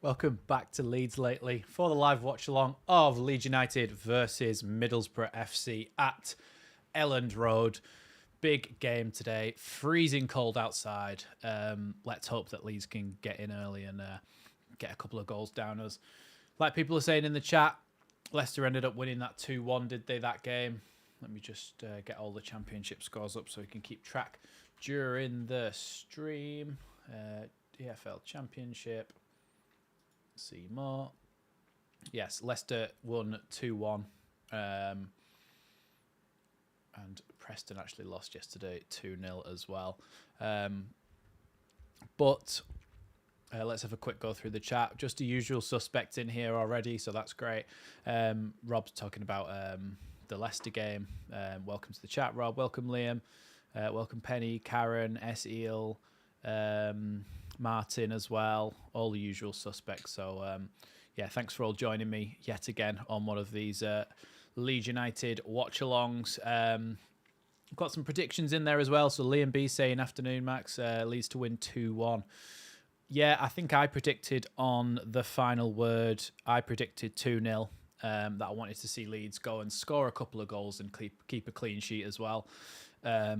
Welcome back to Leeds Lately for the live watch along of Leeds United versus Middlesbrough FC at ELLAND Road. Big game today, freezing cold outside. Let's hope that Leeds can get in early and get a couple of goals down us. Like people are saying in the chat, Leicester ended up winning that 2-1, did they, that game? Let me just get all the championship scores up so we can keep track during the stream. EFL Championship. See more. Yes, Leicester won 2-1. And Preston actually lost yesterday 2-0 as well. But let's have a quick go through the chat. Just the usual suspects in here already, so that's great. Rob's talking about the Leicester game. Welcome to the chat, Rob. Welcome, Liam. Welcome, Penny, Karen, S-Eel, Martin as well. All the usual suspects. So, yeah, thanks for all joining me yet again on one of these Leeds United watch-alongs. Got some predictions in there as well. So Liam B saying, afternoon, Max, Leeds to win 2-1. Yeah, I think I predicted on the final word, I predicted 2-0, that I wanted to see Leeds go and score a couple of goals and keep a clean sheet as well. Yeah,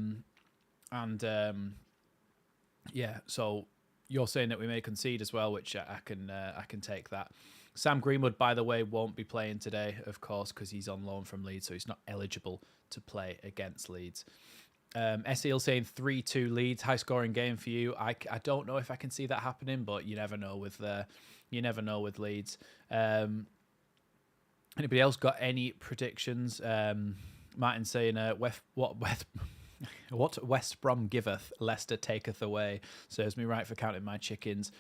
so you're saying that we may concede as well, which I can take that. Sam Greenwood, by the way, won't be playing today, of course, because he's on loan from Leeds, so he's not eligible to play against Leeds. S.E.L. saying 3-2 Leeds, high scoring game for you. I don't know if I can see that happening, but you never know with Leeds. Anybody else got any predictions? Martin saying what West Brom giveth, Leicester taketh away. Serves me right for counting my chickens.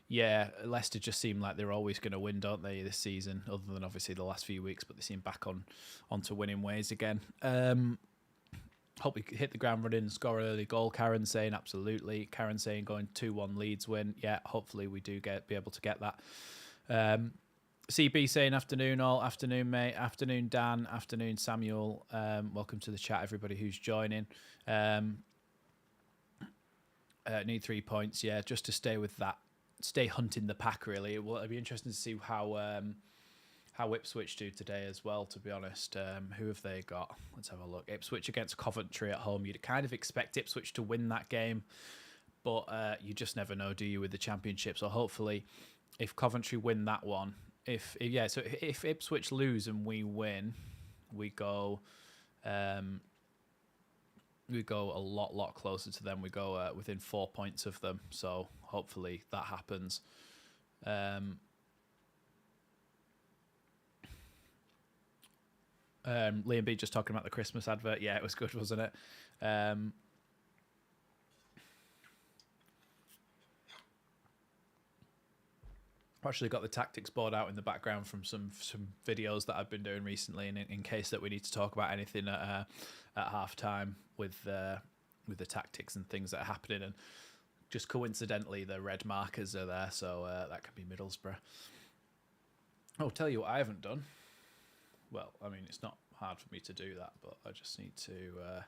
Yeah, Leicester just seem like they're always going to win, don't they, this season, other than obviously the last few weeks, but they seem back onto winning ways again. Hope we hit the ground running and score an early goal. Karen saying absolutely. Karen saying going 2-1 Leeds win. Yeah, hopefully we do be able to get that. CB saying afternoon all. Afternoon, mate. Afternoon, Dan. Afternoon, Samuel. Welcome to the chat, everybody who's joining. Need 3 points. Yeah, just to stay with that. Stay hunting the pack, really. It'll be interesting to see how Ipswich do today as well, to be honest. Who have they got? Let's have a look. Ipswich against Coventry at home. You'd kind of expect Ipswich to win that game, but you just never know, do you, with the Championship? So hopefully, if Coventry win that one, if Ipswich lose and we win, we go a lot closer to them. We go within 4 points of them. So hopefully that happens. Liam B just talking about the Christmas advert. Yeah, it was good, wasn't it? I've actually got the tactics board out in the background from some videos that I've been doing recently, and in case that we need to talk about anything at half time with the tactics and things that are happening. And just coincidentally, the red markers are there, so that could be Middlesbrough. Oh, tell you what I haven't done. Well, I mean, it's not hard for me to do that, but I just need to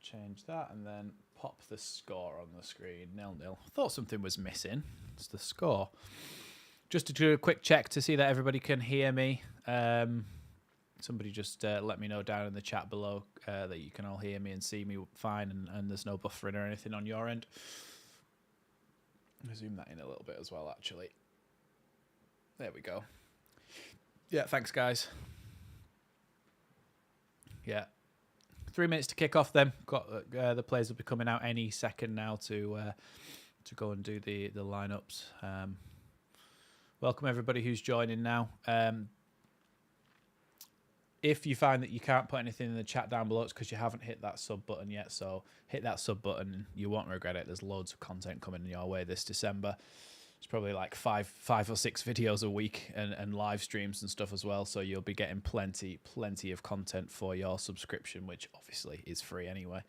change that and then pop the score on the screen. 0-0. Thought something was missing. It's the score. Just to do a quick check to see that everybody can hear me. Somebody just let me know down in the chat below that you can all hear me and see me fine, and there's no buffering or anything on your end. I'll zoom that in a little bit as well, actually. There we go. Yeah, thanks, guys. Yeah. 3 minutes to kick off then. Got the players will be coming out any second now to go and do the lineups. Welcome everybody who's joining now. If you find that you can't put anything in the chat down below, it's because you haven't hit that sub button yet. So hit that sub button. You won't regret it. There's loads of content coming your way this December. It's probably like five or six videos a week and live streams and stuff as well. So you'll be getting plenty of content for your subscription, which obviously is free anyway.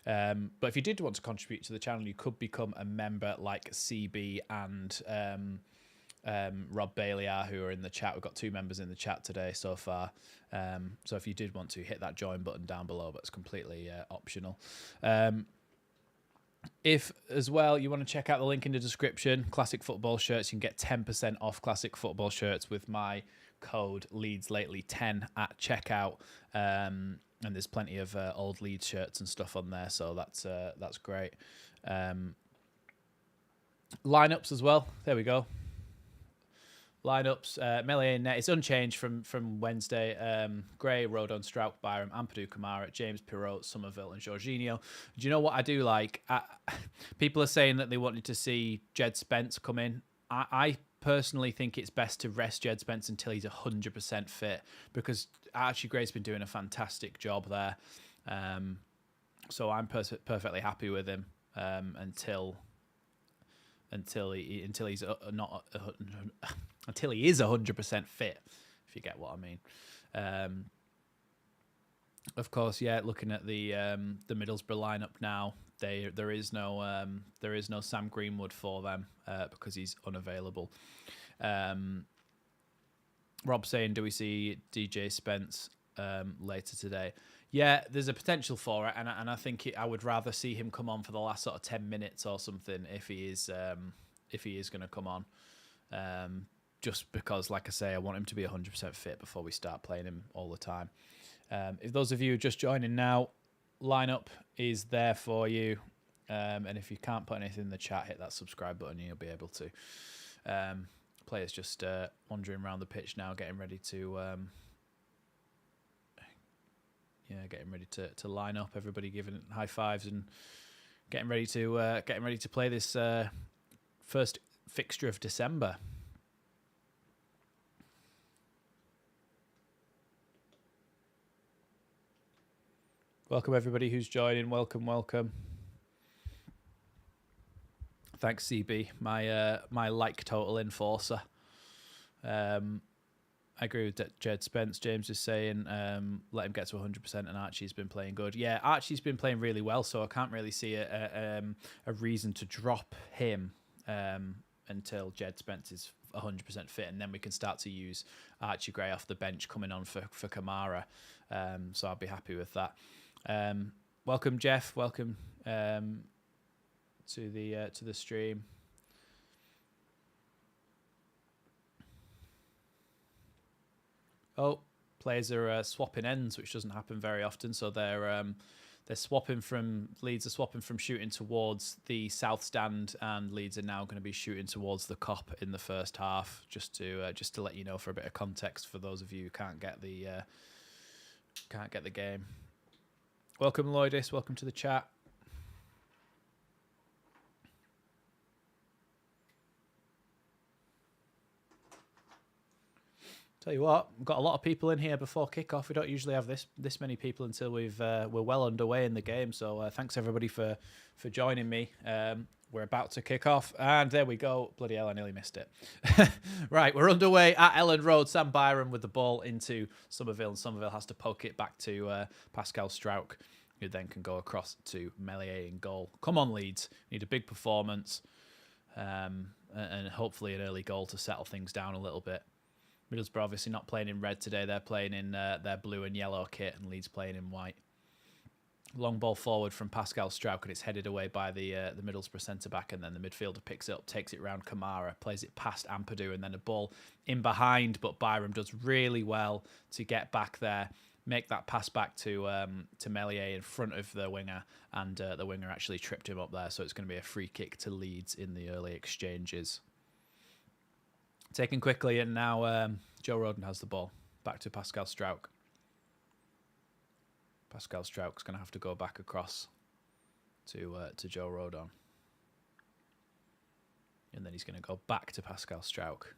But if you did want to contribute to the channel, you could become a member like CB and Rob Bailey are, who are in the chat. We've got 2 members in the chat today so far. So if you did want to, hit that join button down below, but it's completely optional. If, as well, you want to check out the link in the description, Classic Football Shirts, you can get 10% off Classic Football Shirts with my code Leeds Lately 10 at checkout. And there's plenty of old Leeds shirts and stuff on there, so that's great. Lineups as well. There we go. Lineups, Melee in net. It's unchanged from Wednesday. Gray, Rodon, Strouk, Byram, Ampadu, Kamara, James, Pirot, Somerville, and Jorginho. Do you know what I do like? People are saying that they wanted to see Jed Spence come in. I personally think it's best to rest Jed Spence until he's 100% fit, because Archie Gray's been doing a fantastic job there. So I'm perfectly happy with him until he is 100% fit, if you get what I mean. Of course, yeah. Looking at the Middlesbrough lineup now, there is no Sam Greenwood for them because he's unavailable. Rob saying, do we see DJ Spence later today? Yeah, there's a potential for it, and I think I would rather see him come on for the last sort of 10 minutes or something if he is going to come on. Just because, like I say, I want him to be 100% fit before we start playing him all the time. If those of you just joining now, lineup is there for you. And if you can't put anything in the chat, hit that subscribe button and you'll be able to. Players just wandering around the pitch now, getting ready to line up. Everybody giving high fives and getting ready to play this first fixture of December. Welcome everybody who's joining. Welcome. Thanks, CB, my like total enforcer. I agree with Jed Spence. James is saying let him get to 100%, and Archie's been playing good. Yeah, Archie's been playing really well, so I can't really see a reason to drop him until Jed Spence is 100% fit, and then we can start to use Archie Gray off the bench coming on for Kamara. So I'll be happy with that. Welcome, Jeff. Welcome to the stream. Oh, players are swapping ends, which doesn't happen very often. So they're swapping from Leeds are swapping from shooting towards the south stand, and Leeds are now going to be shooting towards the Kop in the first half. Just to let you know, for a bit of context for those of you who can't get the game. Welcome, Lloydis. Welcome to the chat. Tell you what, we've got a lot of people in here before kickoff. We don't usually have this many people until we're well underway in the game. So thanks everybody for joining me. We're about to kick off, and there we go. Bloody hell, I nearly missed it. Right, we're underway at ELLAND ROAD. Sam Byram with the ball into Somerville, and Somerville has to poke it back to Pascal Strouk, who then can go across to Meslier in goal. Come on, Leeds. Need a big performance, and hopefully an early goal to settle things down a little bit. Middlesbrough obviously not playing in red today. They're playing in their blue and yellow kit, and Leeds playing in white. Long ball forward from Pascal Strouk, and it's headed away by the Middlesbrough centre-back, and then the midfielder picks it up, takes it round Kamara, plays it past Ampadu, and then a ball in behind, but Byram does really well to get back there, make that pass back to Meslier in front of the winger, and the winger actually tripped him up there, so it's going to be a free kick to Leeds in the early exchanges. Taken quickly, and now Joe Rodon has the ball. Back to Pascal Strouk. Pascal Strouk's going to have to go back across to Joe Rodon. And then he's going to go back to Pascal Strouk.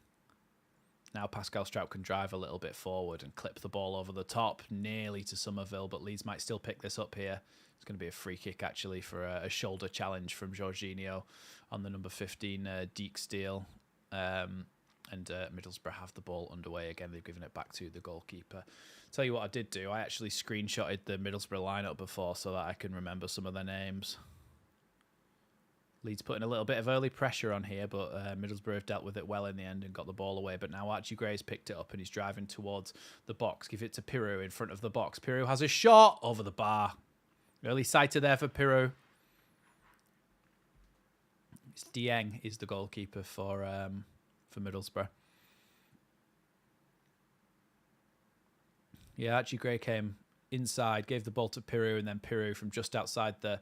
Now Pascal Strouk can drive a little bit forward and clip the ball over the top, nearly to Somerville, but Leeds might still pick this up here. It's going to be a free kick, actually, for a shoulder challenge from Jorginho on the number 15, Deke Steele. And Middlesbrough have the ball underway again. They've given it back to the goalkeeper. Tell you what I did do. I actually screenshotted the Middlesbrough lineup before so that I can remember some of their names. Leeds putting a little bit of early pressure on here, but Middlesbrough have dealt with it well in the end and got the ball away. But now Archie Gray's picked it up and he's driving towards the box. Give it to Pirou in front of the box. Pirou has a shot over the bar. Early sighter there for Pirou. It's Dieng is the goalkeeper for Middlesbrough. Yeah, Archie Gray came inside, gave the ball to Piru, and then Piru from just outside the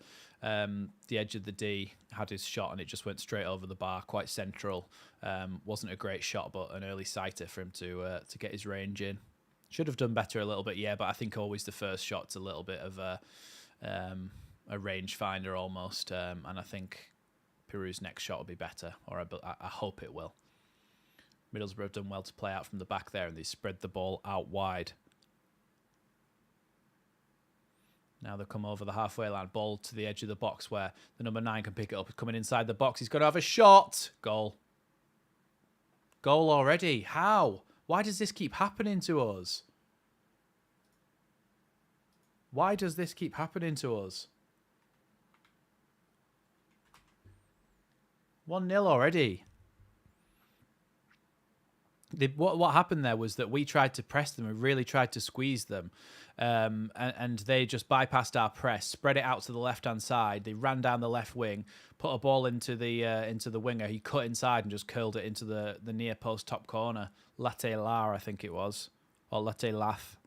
edge of the D had his shot, and it just went straight over the bar, quite central. Wasn't a great shot, but an early sighter for him to get his range in. Should have done better a little bit, yeah, but I think always the first shot's a little bit of a range finder almost, and I think Piru's next shot will be better, or I hope it will. Middlesbrough have done well to play out from the back there, and they spread the ball out wide. Now they've come over the halfway line, ball to the edge of the box where the number 9 can pick it up. Coming inside the box, he's going to have a shot. Goal. Goal already. How? Why does this keep happening to us? Why does this keep happening to us? 1-0 already. What happened there was that we tried to press them and really tried to squeeze them, and they just bypassed our press, spread it out to the left-hand side. They ran down the left wing, put a ball into the winger. He cut inside and just curled it into the near post top corner. Latte La, I think it was, or Latte Lath.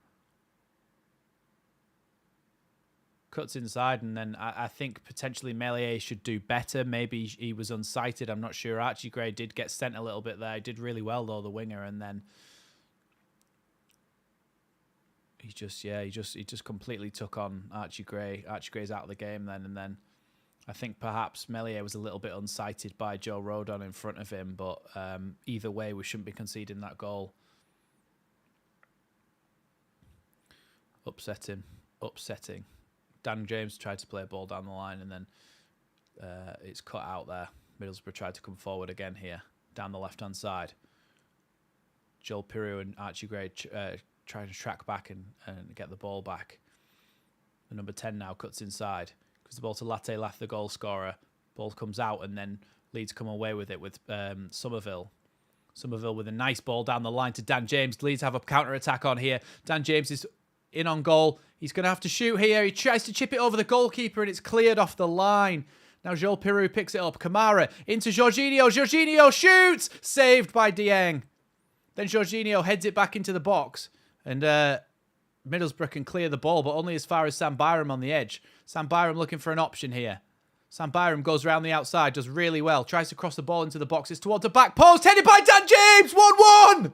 Cuts inside, and then I think potentially Melier should do better. Maybe he was unsighted. I'm not sure. Archie Gray did get sent a little bit there. He did really well though, the winger, and then he just completely took on Archie Gray. Archie Gray's out of the game then, and then I think perhaps Melier was a little bit unsighted by Joe Rodon in front of him. But either way, we shouldn't be conceding that goal. Upsetting. Dan James tried to play a ball down the line, and then it's cut out there. Middlesbrough tried to come forward again here, down the left-hand side. Joel Piru and Archie Gray trying to track back and get the ball back. The number 10 now cuts inside. Gives the ball to Latte Lath, the goal scorer. Ball comes out, and then Leeds come away with it with Somerville. Somerville with a nice ball down the line to Dan James. Leeds have a counter-attack on here. Dan James is in on goal. He's going to have to shoot here. He tries to chip it over the goalkeeper, and it's cleared off the line. Now Joel Piru picks it up. Kamara into Jorginho. Jorginho shoots! Saved by Dieng. Then Jorginho heads it back into the box. And Middlesbrough can clear the ball, but only as far as Sam Byram on the edge. Sam Byram looking for an option here. Sam Byram goes around the outside, does really well. Tries to cross the ball into the box. It's towards the back post. Headed by Dan James! 1-1!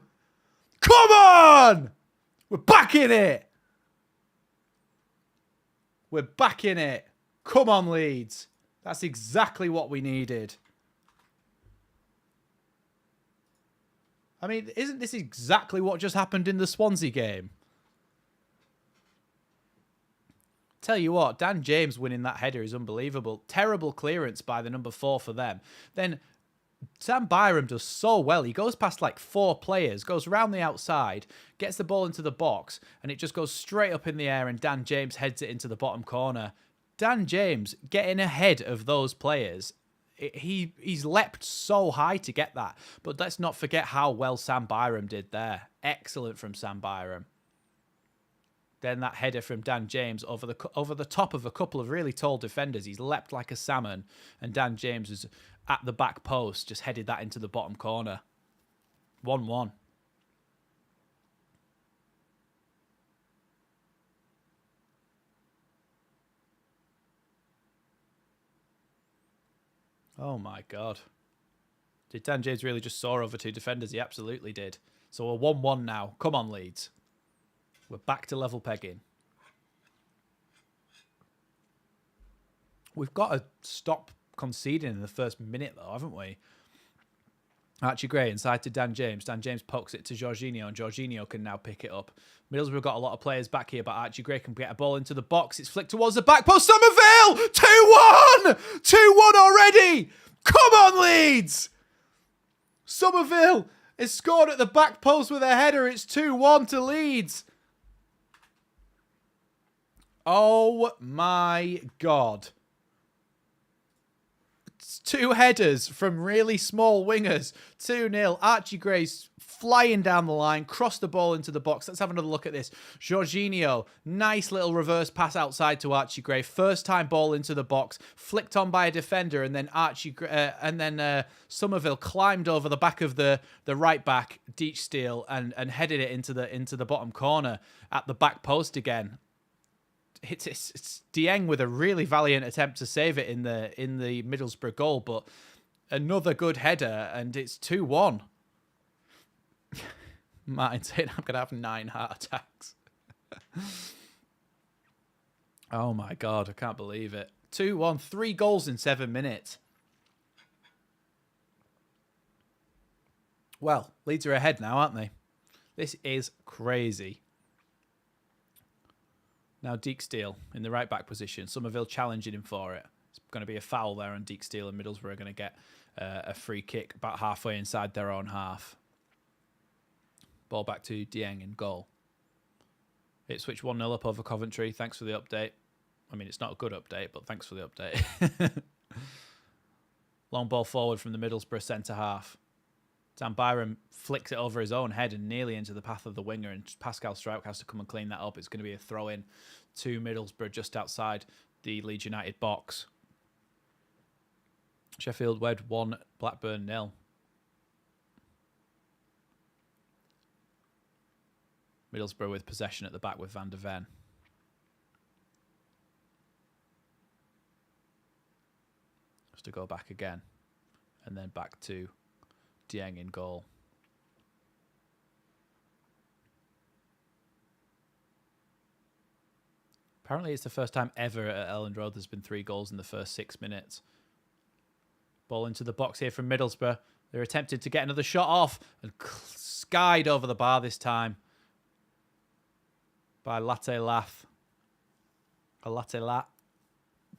Come on! We're back in it! We're back in it. Come on, Leeds. That's exactly what we needed. I mean, isn't this exactly what just happened in the Swansea game? Tell you what, Dan James winning that header is unbelievable. Terrible clearance by the number 4 for them. Then Sam Byram does so well. He goes past like 4 players, goes around the outside, gets the ball into the box, and it just goes straight up in the air, and Dan James heads it into the bottom corner. Dan James getting ahead of those players. He's leapt so high to get that. But let's not forget how well Sam Byram did there. Excellent from Sam Byram. Then that header from Dan James over the top of a couple of really tall defenders. He's leapt like a salmon, and Dan James is at the back post, just headed that into the bottom corner. 1-1. Oh my God. Did Dan James really just soar over 2 defenders? He absolutely did. So we're 1-1 now. Come on, Leeds. We're back to level pegging. We've got to stop conceding in the first minute, though, haven't we? Archie Gray inside to Dan James. Dan James pokes it to Jorginho, and Jorginho can now pick it up. Middlesbrough got a lot of players back here, but Archie Gray can get a ball into the box. It's flicked towards the back post. Somerville! 2-1! 2-1 already! Come on, Leeds! Somerville is scored at the back post with a header. It's 2-1 to Leeds. Oh my God. two headers from really small wingers. 2-0. Archie Gray's flying down the line, crossed the ball into the box. Let's have another look at this. Jorginho, nice little reverse pass outside to Archie Gray. First time ball into the box, flicked on by a defender, and then Somerville climbed over the back of the right back, Deechsteel, and headed it into the bottom corner at the back post again. It's Dieng with a really valiant attempt to save it in the Middlesbrough goal, but another good header, and it's 2-1. Martin saying I'm gonna have 9 heart attacks. Oh my god, I can't believe it. 2-1, 3 goals in 7 minutes. Well, Leeds are ahead now, aren't they? This is crazy. Now Deechsteel in the right back position. Somerville challenging him for it. It's going to be a foul there on Deechsteel, and Middlesbrough are going to get a free kick about halfway inside their own half. Ball back to Dieng in goal. It switched 1-0 up over Coventry. Thanks for the update. I mean, it's not a good update, but thanks for the update. Long ball forward from the Middlesbrough centre half. Dan Byram flicks it over his own head and nearly into the path of the winger, and Pascal Struijk has to come and clean that up. It's going to be a throw-in to Middlesbrough just outside the Leeds United box. Sheffield Wed 1, Blackburn 0. Middlesbrough with possession at the back with Van der Ven. Has to go back again. And then back to Dieng in goal. Apparently it's the first time ever at Elland Road there's been 3 goals in the first 6 minutes. Ball into the box here from Middlesbrough. They're attempting to get another shot off and skied over the bar this time by Latte Lath. A Latte Lat.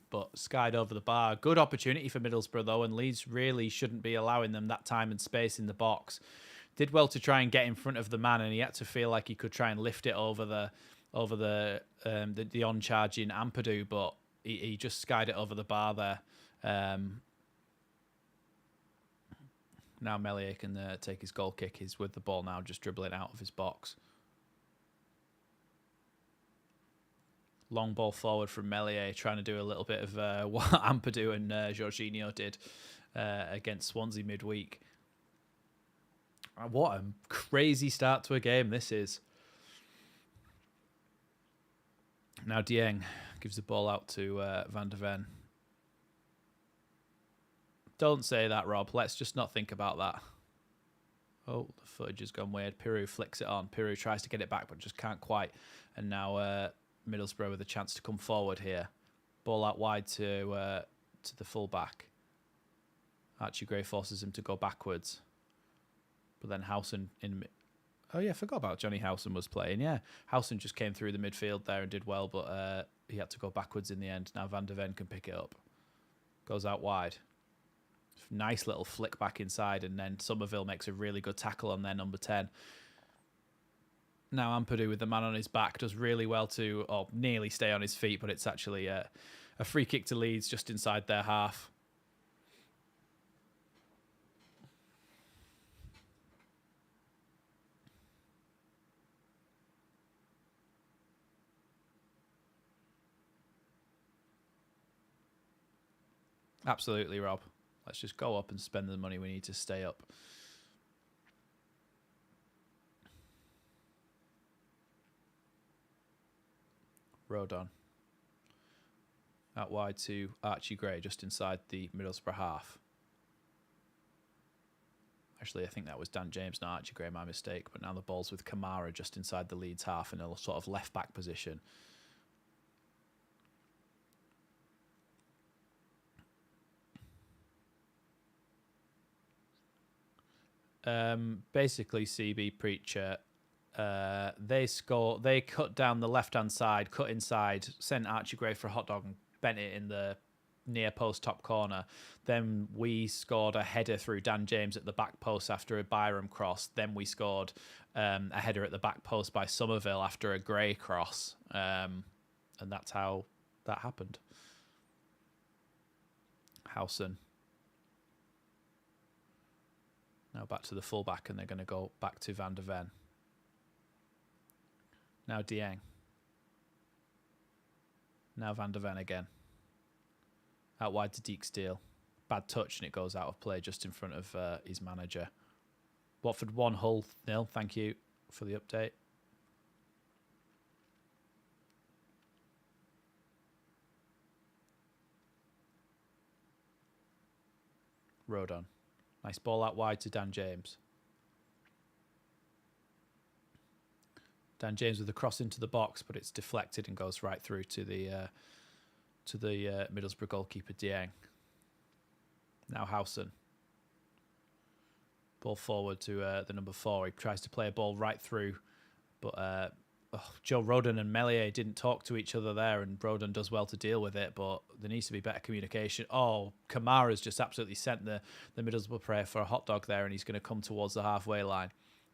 But skied over the bar. Good opportunity for Middlesbrough, though, and Leeds really shouldn't be allowing them that time and space in the box. Did well to try and get in front of the man, and he had to feel like he could try and lift it over the on-charging Ampadu, but he just skied it over the bar there. Now Meslier can take his goal kick. He's with the ball now, just dribbling out of his box. Long ball forward from Meslier, trying to do a little bit of what Ampadu and Jorginho did against Swansea midweek. What a crazy start to a game this is. Now Dieng gives the ball out to Van der Ven. Don't say that, Rob. Let's just not think about that. Oh, the footage has gone weird. Piroux flicks it on. Piroux tries to get it back, but just can't quite. And now Middlesbrough with a chance to come forward here. Ball out wide to the full-back. Archie Gray forces him to go backwards. But then Howson in... Oh, yeah, I forgot about Johnny Howson was playing, yeah. Howson just came through the midfield there and did well, but he had to go backwards in the end. Now Van der Ven can pick it up. Goes out wide. Nice little flick back inside, and then Somerville makes a really good tackle on their number 10. Now Ampadu with the man on his back does really well to, or nearly stay on his feet, but it's actually a free kick to Leeds just inside their half. Absolutely, Rob. Let's just go up and spend the money we need to stay up. Rodon. Out wide to Archie Gray, just inside the Middlesbrough half. Actually, I think that was Dan James, not Archie Gray, my mistake. But now the ball's with Kamara just inside the Leeds half in a sort of left-back position. Basically, CB Preacher, they cut down the left-hand side, cut inside, sent Archie Gray for a hot dog and bent it in the near post top corner. Then we scored a header through Dan James at the back post after a Byram cross. Then we scored a header at the back post by Somerville after a Gray cross. And that's how that happened. Howson Now back to the fullback, and they're going to go back to Van der Ven. Now Dieng. Now Van der Ven again. Out wide to Deke Steele. Bad touch, and it goes out of play just in front of his manager. Watford 1, Hull 0. Thank you for the update. Rodon. Nice ball out wide to Dan James. Dan James with a cross into the box, but it's deflected and goes right through to the Middlesbrough goalkeeper Dieng. Now Howson. Ball forward to the number 4. He tries to play a ball right through, but Joe Rodon and Meslier didn't talk to each other there, and Rodon does well to deal with it, but there needs to be better communication. Oh, Kamara's just absolutely sent the Middlesbrough player for a hot dog there, and he's going to come towards the halfway line.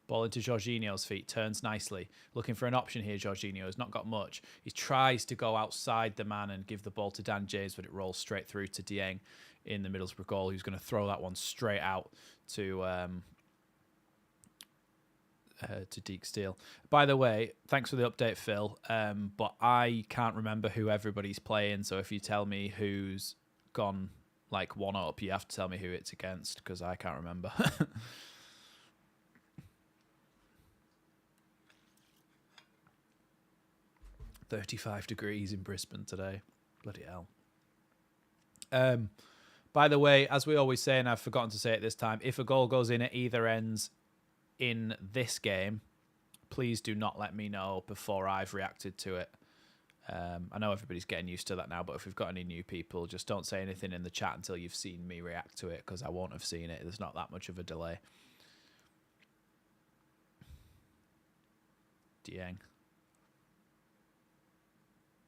Ball into Jorginho's feet, turns nicely. Looking for an option here, Jorginho has not got much. He tries to go outside the man and give the ball to Dan James, but it rolls straight through to Dieng in the Middlesbrough goal, who's going to throw that one straight out to Deke Steele. By the way, thanks for the update, Phil, but I can't remember who everybody's playing, so if you tell me who's gone like 1 up, you have to tell me who it's against, because I can't remember. 35 degrees in Brisbane today. Bloody hell. By the way, as we always say, and I've forgotten to say it this time, if a goal goes in at either ends in this game, please do not let me know before I've reacted to it. I know everybody's getting used to that now, but if we've got any new people, just don't say anything in the chat until you've seen me react to it, because I won't have seen it. There's not that much of a delay. Dieng.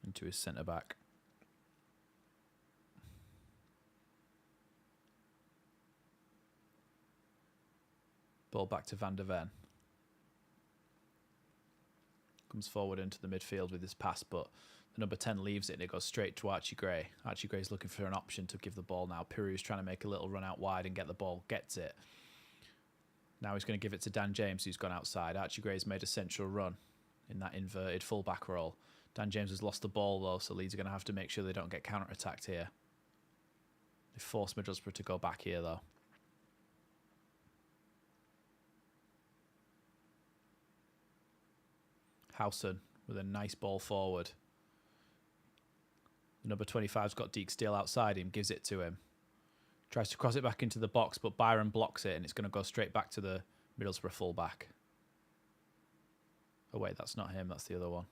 Into his centre-back. Ball back to Van der Ven. Comes forward into the midfield with his pass, but the number 10 leaves it and it goes straight to Archie Gray. Archie Gray's looking for an option to give the ball now. Piru's trying to make a little run out wide and get the ball. Gets it. Now he's going to give it to Dan James, who's gone outside. Archie Gray's made a central run in that inverted full-back role. Dan James has lost the ball, though, so Leeds are going to have to make sure they don't get counter-attacked here. They force Middlesbrough to go back here, though. Howson with a nice ball forward. The number 25's got Deke Steele outside him, gives it to him. Tries to cross it back into the box, but Byron blocks it, and it's going to go straight back to the Middlesbrough fullback. Oh, wait, that's not him. That's the other one.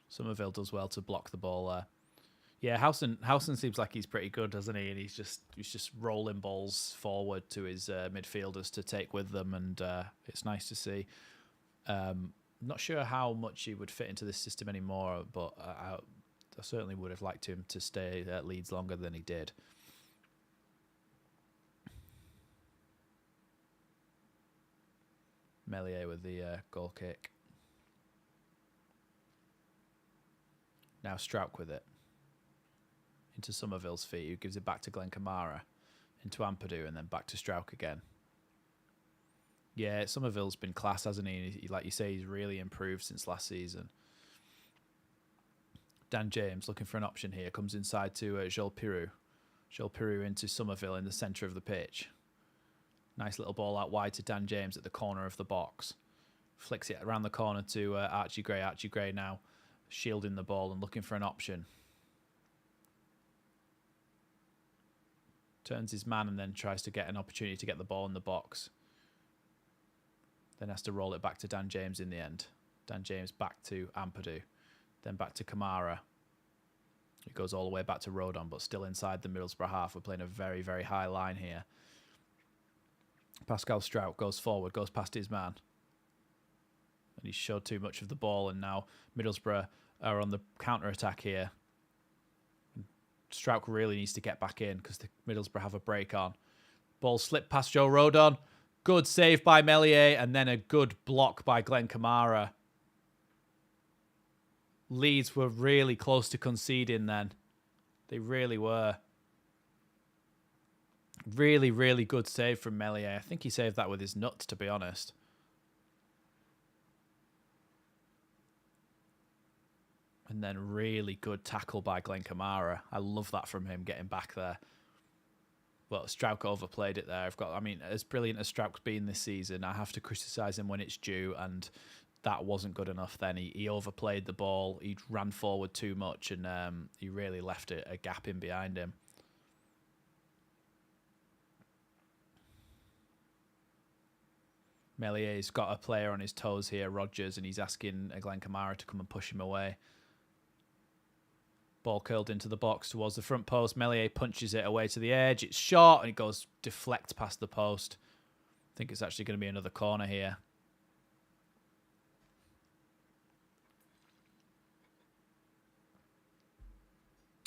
Somerville does well to block the ball there. Yeah, Howson seems like he's pretty good, doesn't he? And he's just rolling balls forward to his midfielders to take with them, and it's nice to see. Not sure how much he would fit into this system anymore, but I certainly would have liked him to stay at Leeds longer than he did. Meslier with the goal kick. Now Strauch with it. Into Somerville's feet, who gives it back to Glenn Kamara. Into Ampadu, and then back to Strauch again. Yeah, Somerville's been class, hasn't he? Like you say, he's really improved since last season. Dan James looking for an option here. Comes inside to Joel Piru. Joel Piru into Somerville in the centre of the pitch. Nice little ball out wide to Dan James at the corner of the box. Flicks it around the corner to Archie Gray. Archie Gray now shielding the ball and looking for an option. Turns his man and then tries to get an opportunity to get the ball in the box. Then has to roll it back to Dan James in the end. Dan James back to Ampadu. Then back to Kamara. It goes all the way back to Rodon, but still inside the Middlesbrough half. We're playing a very, very high line here. Pascal Strauch goes forward, goes past his man. And he showed too much of the ball, and now Middlesbrough are on the counter-attack here. Strauch really needs to get back in because the Middlesbrough have a break on. Ball slipped past Joe Rodon. Good save by Meslier, and then a good block by Glenn Kamara. Leeds were really close to conceding then. They really were. Really, really good save from Meslier. I think he saved that with his nuts, to be honest. And then really good tackle by Glenn Kamara. I love that from him, getting back there. Well, Strauch overplayed it there. I mean, as brilliant as Strauch's been this season, I have to criticise him when it's due, and that wasn't good enough then. He overplayed the ball. He ran forward too much, and he really left a gap in behind him. Mellier's got a player on his toes here, Rodgers, and he's asking Glenn Kamara to come and push him away. Ball curled into the box towards the front post. Meslier punches it away to the edge. It's short, and it goes deflect past the post. I think it's actually going to be another corner here.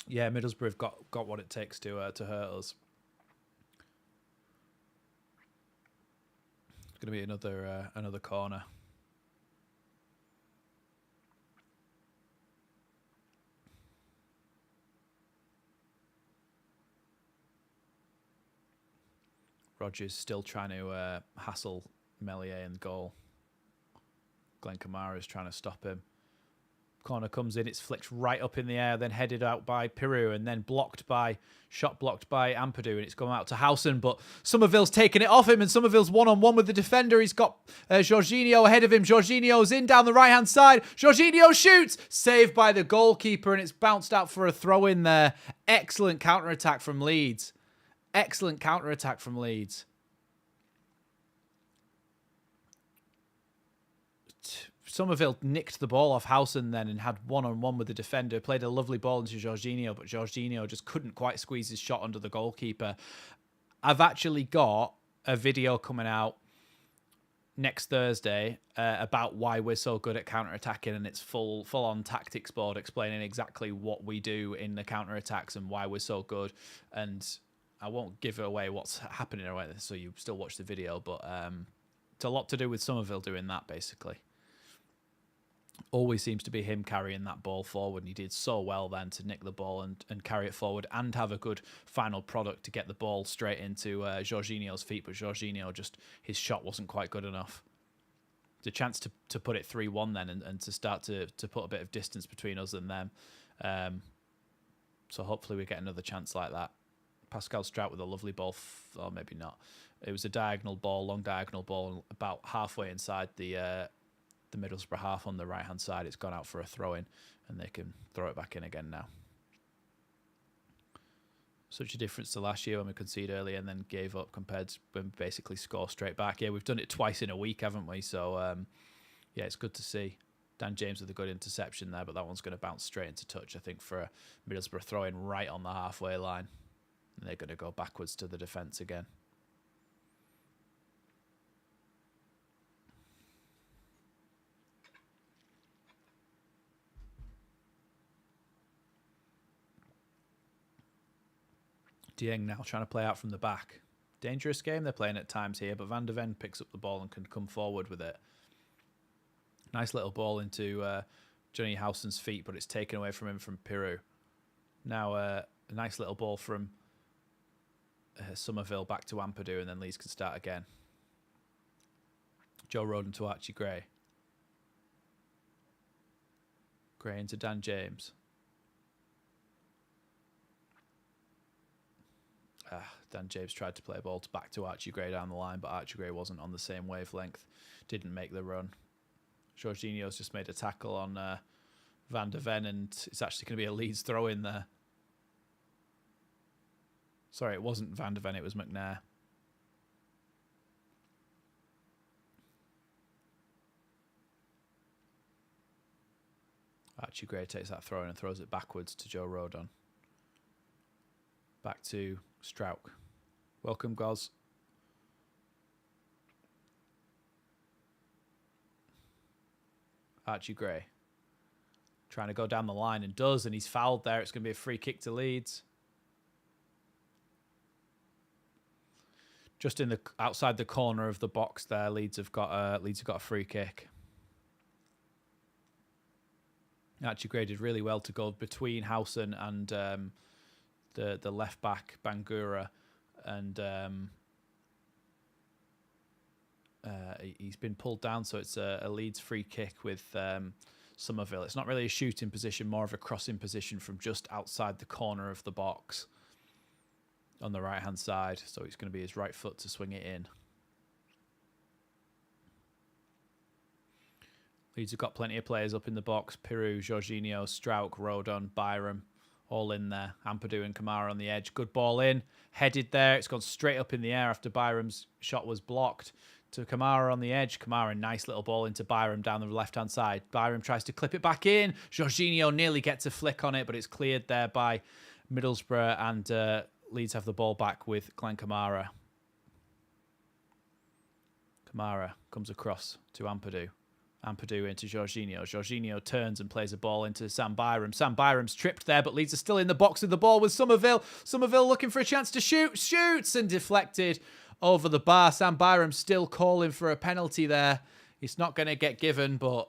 Yeah, Middlesbrough have got what it takes to hurt us. It's going to be another corner. Rodgers still trying to hassle Meslier in goal. Glenn Kamara is trying to stop him. Corner comes in, it's flicked right up in the air, then headed out by Piru, and then shot blocked by Ampadu, and it's gone out to Howson, but Somerville's taken it off him, and Somerville's one-on-one with the defender. He's got Jorginho ahead of him. Jorginho's in down the right-hand side. Jorginho shoots! Saved by the goalkeeper, and it's bounced out for a throw-in there. Excellent counter-attack from Leeds. Excellent counter-attack from Leeds. Somerville nicked the ball off Howson then and had one-on-one with the defender. Played a lovely ball into Jorginho, but Jorginho just couldn't quite squeeze his shot under the goalkeeper. I've actually got a video coming out next Thursday about why we're so good at counter-attacking, and it's full-on tactics board explaining exactly what we do in the counter-attacks and why we're so good. And I won't give away what's happening, so you still watch the video, but it's a lot to do with Somerville doing that, basically. Always seems to be him carrying that ball forward, and he did so well then to nick the ball and carry it forward and have a good final product to get the ball straight into Jorginho's feet, but Jorginho his shot wasn't quite good enough. The chance to put it 3-1 then and to start to put a bit of distance between us and them. So hopefully we get another chance like that. Pascal Strout with a lovely ball, or maybe not. It was a long diagonal ball, about halfway inside the Middlesbrough half on the right-hand side. It's gone out for a throw-in, and they can throw it back in again now. Such a difference to last year when we conceded early and then gave up compared to when we basically score straight back. Yeah, we've done it twice in a week, haven't we? So, yeah, it's good to see. Dan James with a good interception there, but that one's going to bounce straight into touch, I think, for a Middlesbrough throw-in right on the halfway line. And they're going to go backwards to the defence again. Dieng now trying to play out from the back. Dangerous game they're playing at times here, but Van de Ven picks up the ball and can come forward with it. Nice little ball into Johnny Howson's feet, but it's taken away from him from Piru. Now a nice little ball from Somerville back to Ampadu, and then Leeds can start again. Joe Roden to Archie Gray. Gray into Dan James. Dan James tried to play a ball back to Archie Gray down the line, but Archie Gray wasn't on the same wavelength. Didn't make the run. Jorginho's just made a tackle on Van de Ven, and it's actually going to be a Leeds throw in there. Sorry, it wasn't Van de Ven, it was McNair. Archie Gray takes that throw in and throws it backwards to Joe Rodon. Back to Strauch. Welcome, Goz. Archie Gray. Trying to go down the line and does, and he's fouled there. It's going to be a free kick to Leeds. Just in the outside the corner of the box there, Leeds have got a free kick. Archie Gray did really well to go between Howson and the left back Bangura, and he's been pulled down, so it's a Leeds free kick with Somerville. It's not really a shooting position, more of a crossing position from just outside the corner of the box on the right-hand side. So it's going to be his right foot to swing it in. Leeds have got plenty of players up in the box. Piru, Jorginho, Strauch, Rodon, Byram, all in there. Ampadu and Kamara on the edge. Good ball in. Headed there. It's gone straight up in the air after Byram's shot was blocked. To Kamara on the edge. Kamara, nice little ball into Byram down the left-hand side. Byram tries to clip it back in. Jorginho nearly gets a flick on it, but it's cleared there by Middlesbrough, and Leeds have the ball back with Glenn Kamara. Kamara comes across to Ampadu. Ampadu into Jorginho. Jorginho turns and plays a ball into Sam Byram. Sam Byram's tripped there, but Leeds are still in the box with the ball with Somerville. Somerville looking for a chance to shoot. Shoots and deflected over the bar. Sam Byram still calling for a penalty there. It's not going to get given, but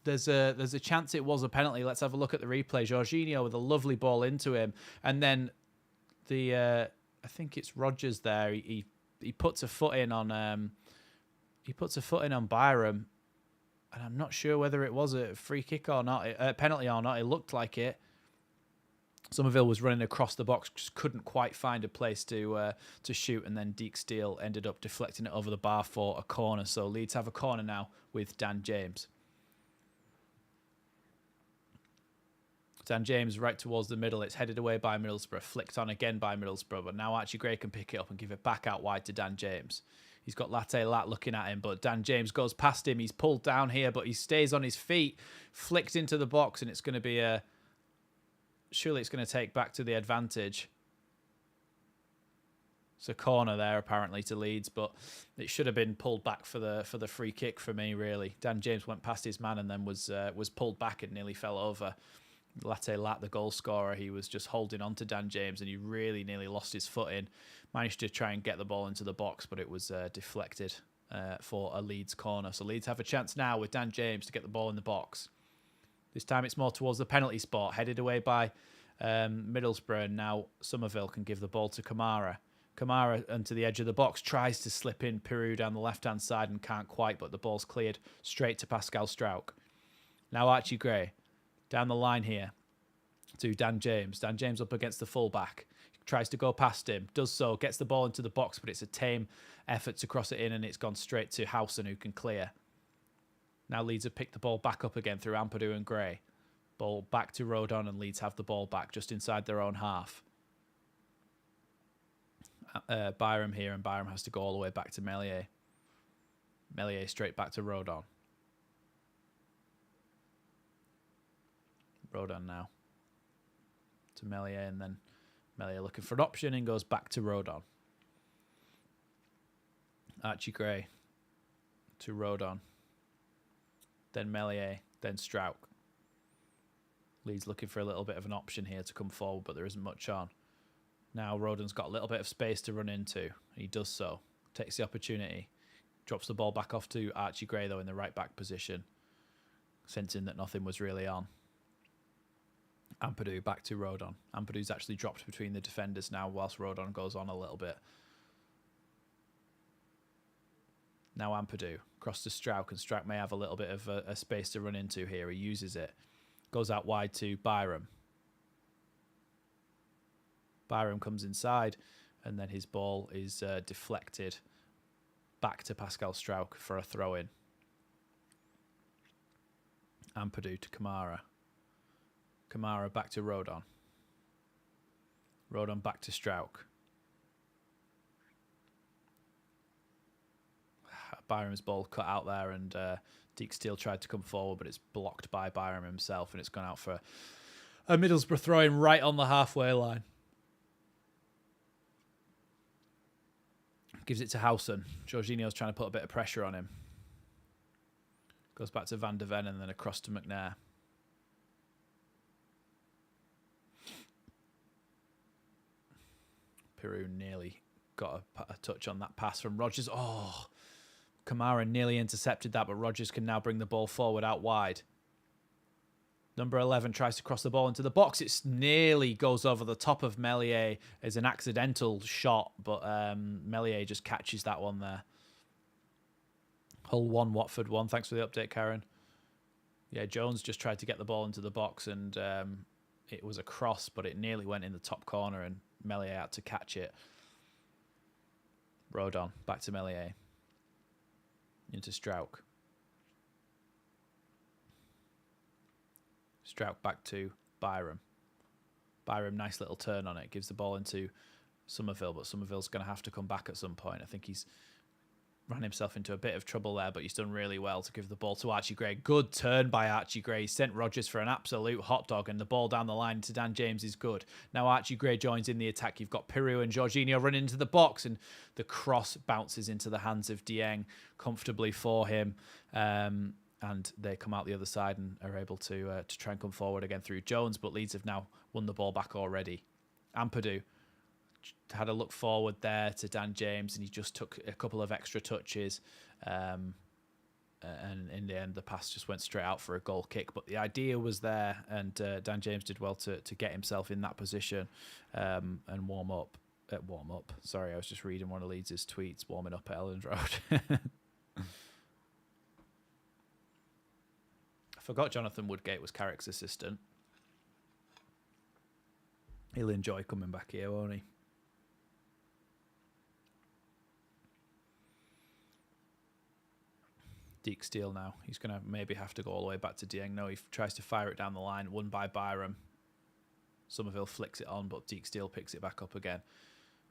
there's a chance it was a penalty. Let's have a look at the replay. Jorginho with a lovely ball into him. And then I think it's Rodgers there. He puts a foot in on... He puts a foot in on Byram, and I'm not sure whether it was a free kick or not, a penalty or not. It looked like it. Somerville was running across the box, just couldn't quite find a place to shoot, and then Deke Steele ended up deflecting it over the bar for a corner. So Leeds have a corner now with Dan James. Dan James right towards the middle. It's headed away by Middlesbrough, flicked on again by Middlesbrough, but now Archie Gray can pick it up and give it back out wide to Dan James. He's got Latte Lat looking at him, but Dan James goes past him. He's pulled down here, but he stays on his feet, flicked into the box, and it's going to be a... Surely it's going to take back to the advantage. It's a corner there, apparently, to Leeds, but it should have been pulled back for the free kick for me, really. Dan James went past his man and then was pulled back and nearly fell over. Latte Lat, the goal scorer, he was just holding on to Dan James, and he really nearly lost his foot in. Managed to try and get the ball into the box, but it was deflected for a Leeds corner. So Leeds have a chance now with Dan James to get the ball in the box. This time it's more towards the penalty spot, headed away by Middlesbrough, and now Somerville can give the ball to Kamara. Kamara onto the edge of the box, tries to slip in Piru down the left-hand side and can't quite, but the ball's cleared straight to Pascal Strauch. Now Archie Gray down the line here to Dan James. Dan James up against the fullback. Tries to go past him. Does so. Gets the ball into the box, but it's a tame effort to cross it in, and it's gone straight to Howson, who can clear. Now Leeds have picked the ball back up again through Ampadu and Gray. Ball back to Rodon, and Leeds have the ball back just inside their own half. Byram here, and Byram has to go all the way back to Meslier. Meslier straight back to Rodon. Rodon now to Meslier, and then Meslier looking for an option and goes back to Rodon. Archie Gray to Rodon. Then Meslier, then Strauch. Leeds looking for a little bit of an option here to come forward, but there isn't much on. Now Rodon's got a little bit of space to run into. He does so. Takes the opportunity. Drops the ball back off to Archie Gray, though, in the right-back position. Sensing that nothing was really on. Ampadu back to Rodon. Ampadu's actually dropped between the defenders now whilst Rodon goes on a little bit. Now Ampadu across to Strauch, and Strauch may have a little bit of a space to run into here. He uses it. Goes out wide to Byram. Byram comes inside, and then his ball is deflected back to Pascal Strauch for a throw-in. Ampadu to Kamara. Kamara back to Rodon. Rodon back to Strauch. Byram's ball cut out there, and Deke Steele tried to come forward, but it's blocked by Byram himself, and it's gone out for a Middlesbrough throw-in right on the halfway line. Gives it to Howson. Jorginho's trying to put a bit of pressure on him. Goes back to Van der Ven and then across to McNair. Piru nearly got a touch on that pass from Rodgers. Oh, Kamara nearly intercepted that, but Rodgers can now bring the ball forward out wide. Number 11 tries to cross the ball into the box. It nearly goes over the top of Meslier as an accidental shot, but Meslier just catches that one there. Hull 1, Watford 1. Thanks for the update, Karen. Yeah, Jones just tried to get the ball into the box, and it was a cross, but it nearly went in the top corner, and Meslier had to catch it. Rodon, back to Meslier. Into Strauch. Strauch back to Byram. Byram, nice little turn on it. Gives the ball into Somerville, but Somerville's going to have to come back at some point. I think he's ran himself into a bit of trouble there, but he's done really well to give the ball to Archie Gray. Good turn by Archie Gray. He sent Rodgers for an absolute hot dog, and the ball down the line to Dan James is good. Now Archie Gray joins in the attack. You've got Piru and Jorginho running into the box, and the cross bounces into the hands of Dieng comfortably for him. And they come out the other side and are able to try and come forward again through Jones, but Leeds have now won the ball back already. Ampadu had a look forward there to Dan James, and he just took a couple of extra touches, and in the end the pass just went straight out for a goal kick. But the idea was there, and Dan James did well to get himself in that position and warm up. Sorry, I was just reading one of Leeds' tweets, warming up at Elland Road. I forgot Jonathan Woodgate was Carrick's assistant. He'll enjoy coming back here, won't he? Deke Steele now. He's going to maybe have to go all the way back to Dieng. No, he tries to fire it down the line. Won by Byram. Somerville flicks it on, but Deke Steele picks it back up again.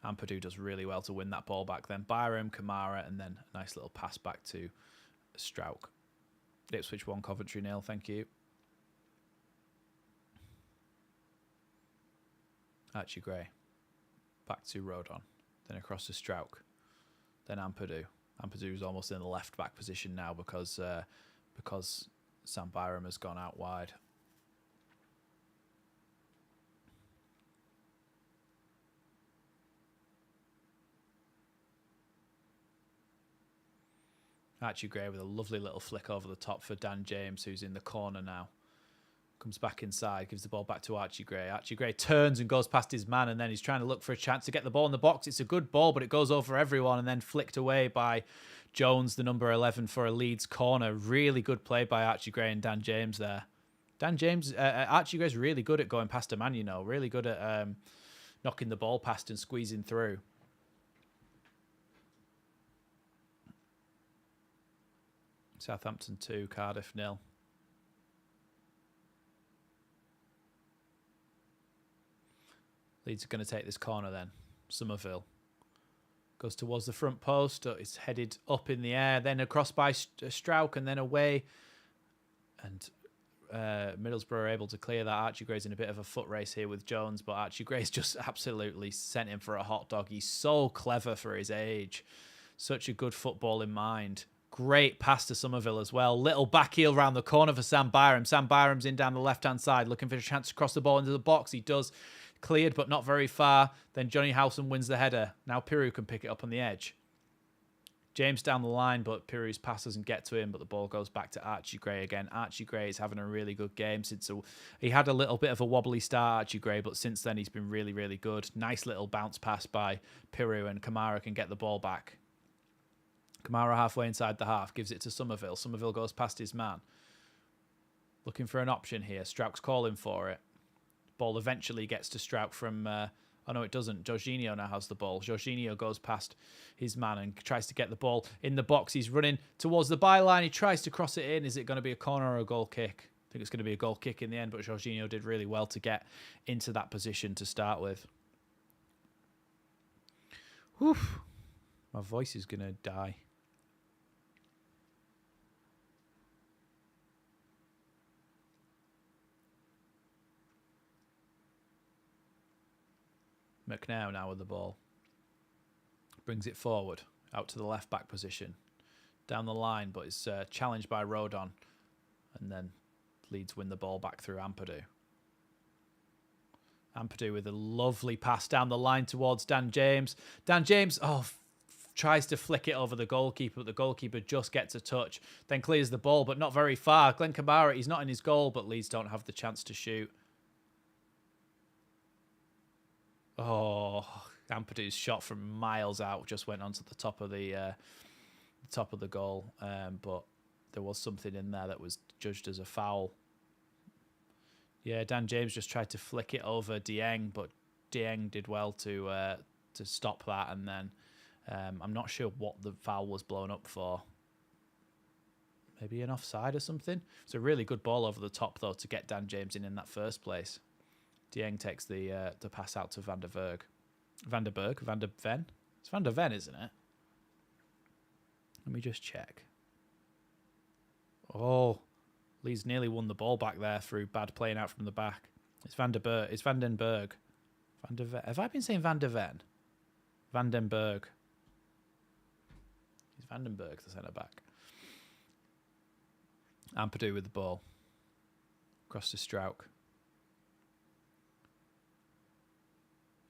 Ampadu does really well to win that ball back. Then Byram, Kamara, and then a nice little pass back to Strauch. Ipswich 1, Coventry 0. Thank you. Archie Gray. Back to Rodon. Then across to Strauch. Then Ampadu. Ampadu's almost in the left back position now because Sam Byram has gone out wide. Archie Gray with a lovely little flick over the top for Dan James, who's in the corner now. Comes back inside, gives the ball back to Archie Gray. Archie Gray turns and goes past his man, and then he's trying to look for a chance to get the ball in the box. It's a good ball, but it goes over everyone and then flicked away by Jones, the number 11, for a Leeds corner. Really good play by Archie Gray and Dan James there. Dan James, Archie Gray's really good at going past a man, you know. Really good at knocking the ball past and squeezing through. Southampton 2, Cardiff 0. Leeds are going to take this corner then. Somerville goes towards the front post. It's headed up in the air, then across by Strauch and then away. And Middlesbrough are able to clear that. Archie Gray's in a bit of a foot race here with Jones, but Archie Gray's just absolutely sent him for a hot dog. He's so clever for his age. Such a good football in mind. Great pass to Somerville as well. Little back heel round the corner for Sam Byram. Sam Byram's in down the left-hand side, looking for a chance to cross the ball into the box. He does. Cleared, but not very far. Then Johnny Howson wins the header. Now Piru can pick it up on the edge. James down the line, but Piru's pass doesn't get to him, but the ball goes back to Archie Gray again. Archie Gray is having a really good game. He had a little bit of a wobbly start, Archie Gray, but since then he's been really, really good. Nice little bounce pass by Piru, and Kamara can get the ball back. Kamara halfway inside the half, gives it to Somerville. Somerville goes past his man. Looking for an option here. Strauch's calling for it. Ball eventually gets to Strauch from... oh, no, it doesn't. Jorginho now has the ball. Jorginho goes past his man and tries to get the ball in the box. He's running towards the byline. He tries to cross it in. Is it going to be a corner or a goal kick? I think it's going to be a goal kick in the end, but Jorginho did really well to get into that position to start with. Whew. My voice is going to die. McNair now with the ball. Brings it forward, out to the left-back position. Down the line, but it's challenged by Rodon. And then Leeds win the ball back through Ampadu. Ampadu with a lovely pass down the line towards Dan James. Dan James, tries to flick it over the goalkeeper, but the goalkeeper just gets a touch, then clears the ball, but not very far. Glenn Kamara, he's not in his goal, but Leeds don't have the chance to shoot. Oh, Ampadu's shot from miles out just went onto the top of the goal, but there was something in there that was judged as a foul. Yeah, Dan James just tried to flick it over Dieng, but Dieng did well to stop that, and then I'm not sure what the foul was blown up for. Maybe an offside or something. It's a really good ball over the top, though, to get Dan James in that first place. Dieng takes the pass out to Van der Ven. It's Van der Ven, isn't it? Let me just check. Oh, Leeds nearly won the ball back there through bad playing out from the back. It's It's Vandenberg. Have I been saying Van der Ven? Vandenberg. It's Vandenberg, the centre back. Ampadu with the ball. Across to Strauch.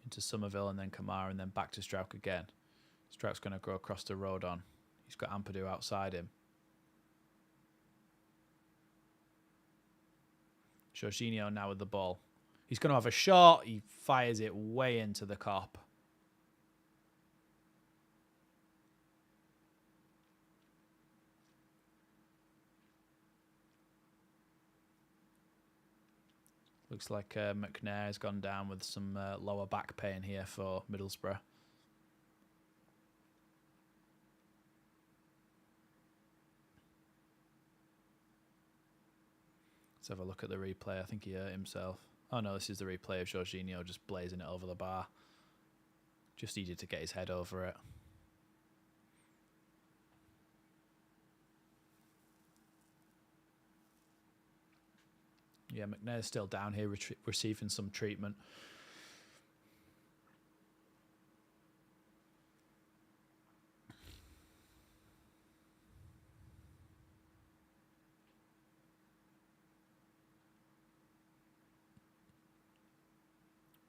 Into Somerville and then Kamara and then back to Strauch again. Strauch's going to go across the road on. He's got Ampadu outside him. Jorginho now with the ball. He's going to have a shot. He fires it way into the cop. Looks like McNair has gone down with some lower back pain here for Middlesbrough. Let's have a look at the replay. I think he hurt himself. Oh no, this is the replay of Jorginho just blazing it over the bar. Just needed to get his head over it. Yeah, McNair's still down here receiving some treatment.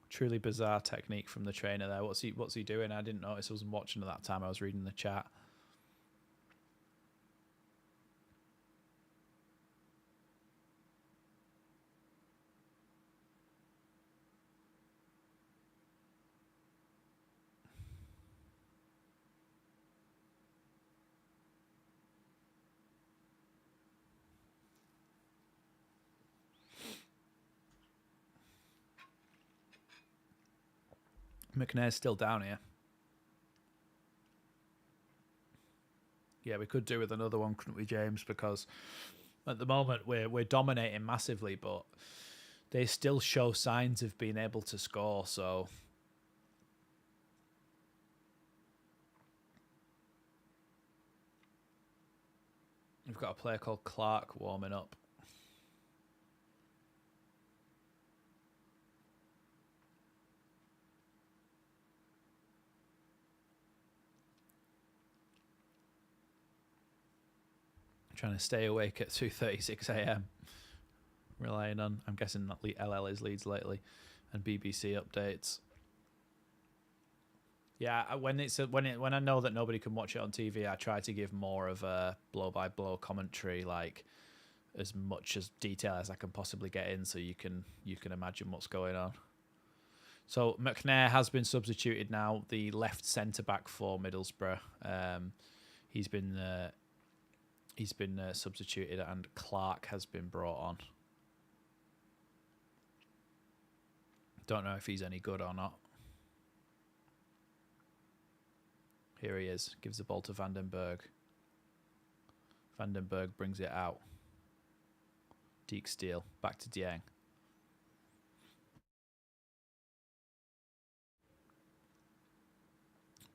Truly bizarre technique from the trainer there. What's he doing? I didn't notice. I wasn't watching at that time. I was reading the chat. McNair's still down here. Yeah, we could do with another one, couldn't we, James? Because at the moment we're dominating massively, but they still show signs of being able to score. So we've got a player called Clark warming up. Trying to stay awake at 2:36 a.m. Relying on, I'm guessing that LL is Leeds Lately and BBC updates. Yeah, when I know that nobody can watch it on TV, I try to give more of a blow-by-blow commentary, like as much as detail as I can possibly get in, so you can imagine what's going on. So McNair has been substituted now, the left centre back for Middlesbrough. He's been substituted, and Clark has been brought on. Don't know if he's any good or not. Here he is. Gives the ball to Vandenberg. Vandenberg brings it out. Deke Steele. Back to Dieng.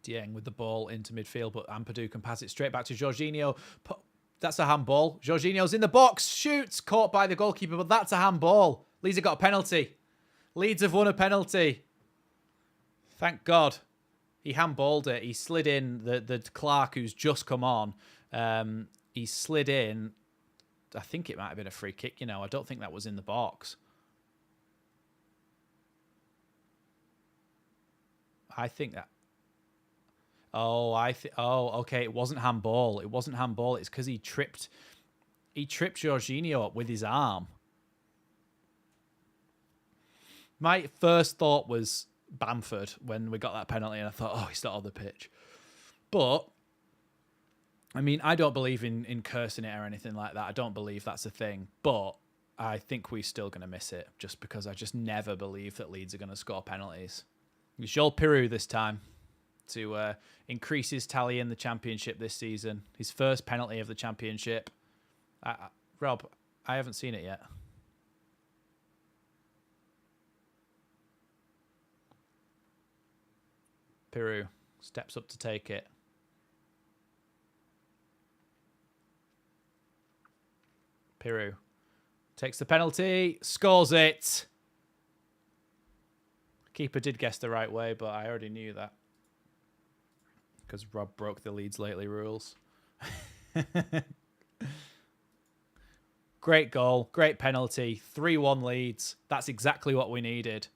Dieng with the ball into midfield, but Ampadu can pass it straight back to Jorginho. That's a handball. Jorginho's in the box. Shoots. Caught by the goalkeeper, but that's a handball. Leeds have got a penalty. Leeds have won a penalty. Thank God. He handballed it. He slid in. The Clark, who's just come on, he slid in. I think it might have been a free kick, you know. I don't think that was in the box. I think that... Oh, okay. It wasn't handball. It wasn't handball. It's because he tripped Jorginho up with his arm. My first thought was Bamford when we got that penalty, and I thought, oh, he's not on the pitch. But I mean, I don't believe in cursing it or anything like that. I don't believe that's a thing. But I think we're still going to miss it just because I just never believe that Leeds are going to score penalties. It's Joel Piroux this time to increase his tally in the Championship this season. His first penalty of the Championship. Rob, I haven't seen it yet. Piroux steps up to take it. Piroux takes the penalty, scores it. Keeper did guess the right way, but I already knew that because Rob broke the Leeds Lately rules. Great goal, great penalty, 3-1 Leeds. That's exactly what we needed.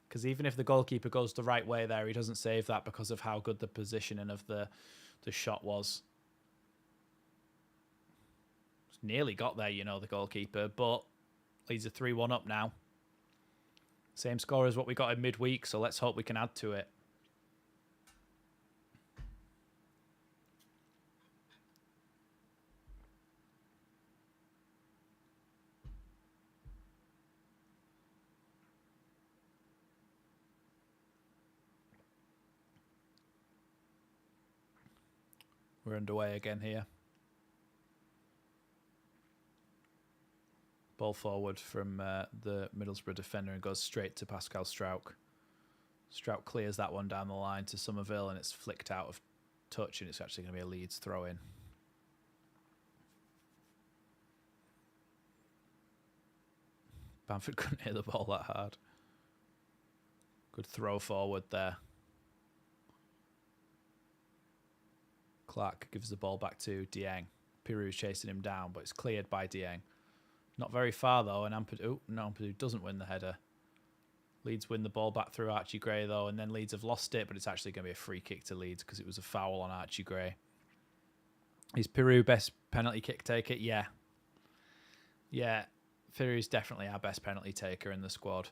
Because even if the goalkeeper goes the right way there, he doesn't save that because of how good the positioning of the shot was. Nearly got there, the goalkeeper, but Leeds are 3-1 up now. Same score as what we got in midweek, so let's hope we can add to it. We're underway again here. Ball forward from the Middlesbrough defender and goes straight to Pascal Struijk. Struijk clears that one down the line to Somerville and it's flicked out of touch and it's actually going to be a Leeds throw-in. Bamford couldn't hit the ball that hard. Good throw forward there. Clark gives the ball back to Dieng. Piroux's chasing him down, but it's cleared by Dieng. Not very far, though, and Ampadu doesn't win the header. Leeds win the ball back through Archie Gray, though, and then Leeds have lost it, but it's actually going to be a free kick to Leeds because it was a foul on Archie Gray. Is Piroux best penalty kick taker? Yeah. Yeah, Piroux's definitely our best penalty taker in the squad.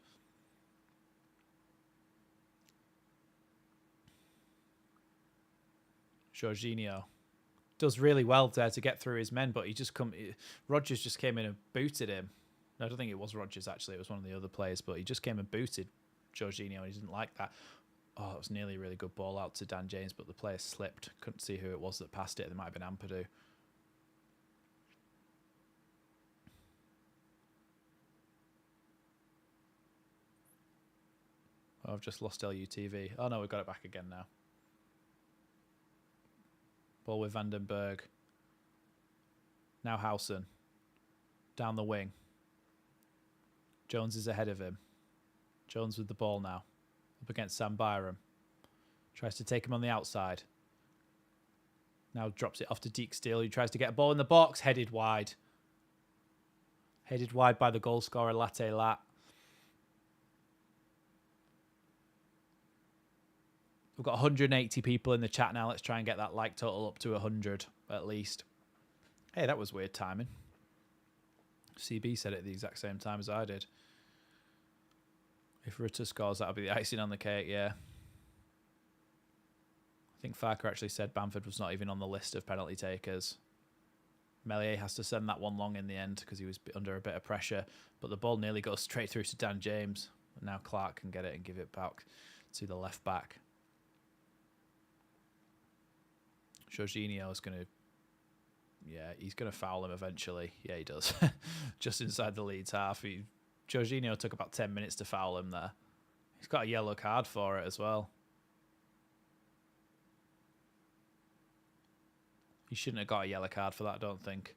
Jorginho does really well there to get through his men, but Rodgers just came in and booted him. No, I don't think it was Rodgers, actually. It was one of the other players, but he just came and booted Jorginho, and he didn't like that. Oh, it was nearly a really good ball out to Dan James, but the player slipped. Couldn't see who it was that passed it. It might have been Ampadu. Oh, I've just lost LUTV. Oh, no, we've got it back again now. Ball with Vandenberg. Now Howson. Down the wing. Jones is ahead of him. Jones with the ball now. Up against Sam Byram. Tries to take him on the outside. Now drops it off to Deke Steele, who tries to get a ball in the box. Headed wide. Headed wide by the goal scorer, Latte Lat. We've got 180 people in the chat now. Let's try and get that like total up to 100 at least. Hey, that was weird timing. CB said it at the exact same time as I did. If Rutter scores, that'll be the icing on the cake, yeah. I think Farker actually said Bamford was not even on the list of penalty takers. Melier has to send that one long in the end because he was under a bit of pressure. But the ball nearly goes straight through to Dan James. And now Clark can get it and give it back to the left back. Jorginho is going to... Yeah, he's going to foul him eventually. Yeah, he does. Just inside the Leeds half. Jorginho took about 10 minutes to foul him there. He's got a yellow card for it as well. He shouldn't have got a yellow card for that, I don't think.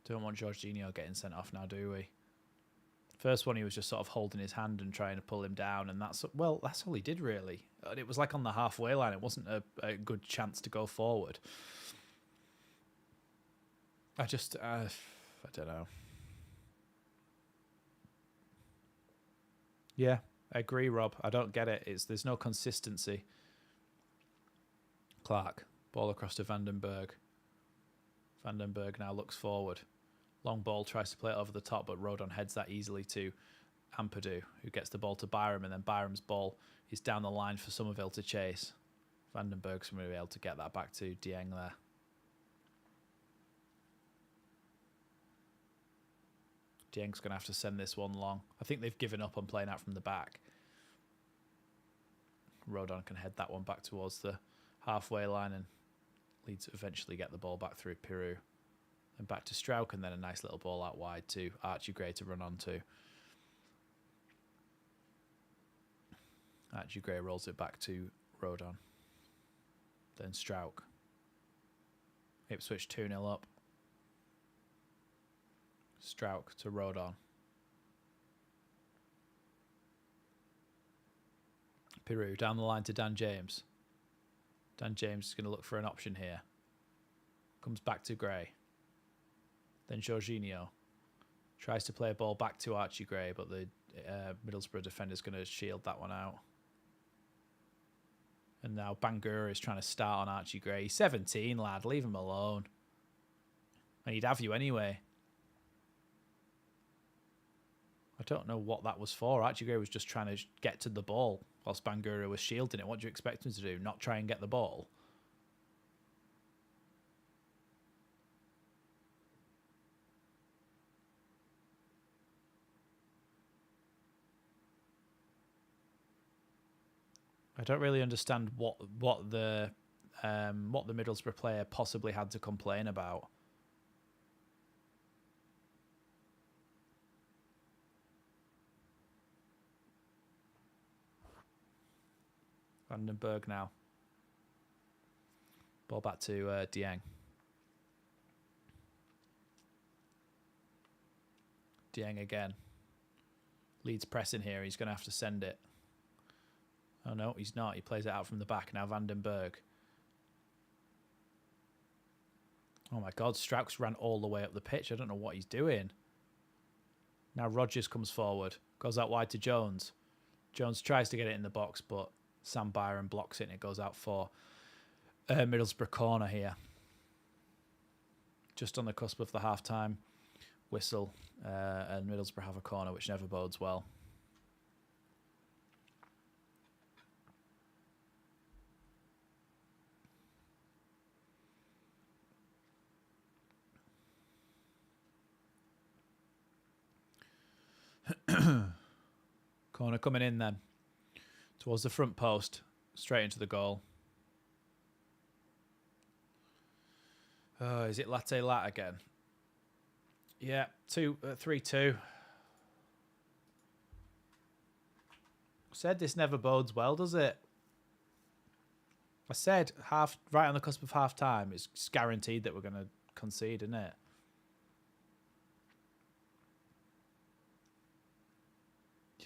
Don't want Jorginho getting sent off now, do we? First one, he was just sort of holding his hand and trying to pull him down, and that's all he did, really. And it was like on the halfway line. It wasn't a good chance to go forward. I don't know. Yeah, I agree, Rob. I don't get it. There's no consistency. Clark, ball across to Vandenberg. Vandenberg now looks forward. Long ball, tries to play it over the top, but Rodon heads that easily to Ampadu, who gets the ball to Byram, and then Byram's ball is down the line for Somerville to chase. Vandenberg's going to be able to get that back to Dieng there. Dieng's going to have to send this one long. I think they've given up on playing out from the back. Rodon can head that one back towards the halfway line, and Leeds eventually get the ball back through Peru. And back to Strauch, and then a nice little ball out wide to Archie Gray to run onto. Archie Gray rolls it back to Rodon. Then Strauch. Ipswich 2-0 up. Strauch to Rodon. Peru down the line to Dan James. Dan James is going to look for an option here. Comes back to Gray. Then Jorginho tries to play a ball back to Archie Gray, but the Middlesbrough defender is going to shield that one out. And now Bangura is trying to start on Archie Gray. He's 17, lad. Leave him alone. And he'd have you anyway. I don't know what that was for. Archie Gray was just trying to get to the ball whilst Bangura was shielding it. What do you expect him to do? Not try and get the ball? I don't really understand what the Middlesbrough player possibly had to complain about. Vandenberg now. Ball back to Dieng. Dieng again. Leeds pressing here. He's going to have to send it. Oh, no, he's not. He plays it out from the back. Now Vandenberg. Oh, my God. Strauch's ran all the way up the pitch. I don't know what he's doing. Now Rodgers comes forward. Goes out wide to Jones. Jones tries to get it in the box, but Sam Byron blocks it and it goes out for Middlesbrough corner here. Just on the cusp of the half-time whistle, and Middlesbrough have a corner, which never bodes well. Corner coming in then. Towards the front post. Straight into the goal. Oh, is it Latte Lat again? Yeah, 3-2. Said this never bodes well, does it? I said right on the cusp of half time. It's guaranteed that we're going to concede, isn't it?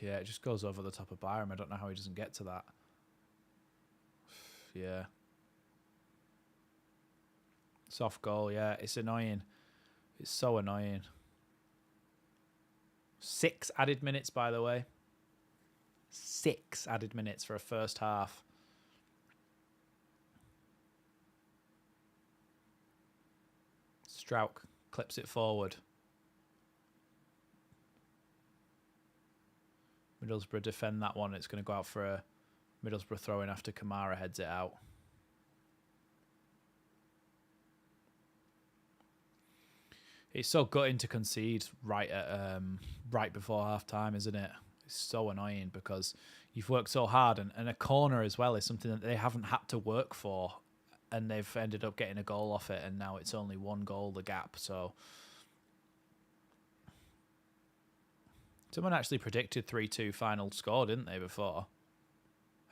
Yeah, it just goes over the top of Byram. I don't know how he doesn't get to that. Yeah. Soft goal, yeah. It's annoying. It's so annoying. 6 added minutes, by the way. 6 added minutes for a first half. Strauch clips it forward. Middlesbrough defend that one. It's going to go out for a Middlesbrough throw-in after Kamara heads it out. It's so gutting to concede right before half-time, isn't it? It's so annoying because you've worked so hard, and a corner as well is something that they haven't had to work for, and they've ended up getting a goal off it, and now it's only 1 goal, the gap, so... Someone actually predicted 3-2 final score, didn't they, before?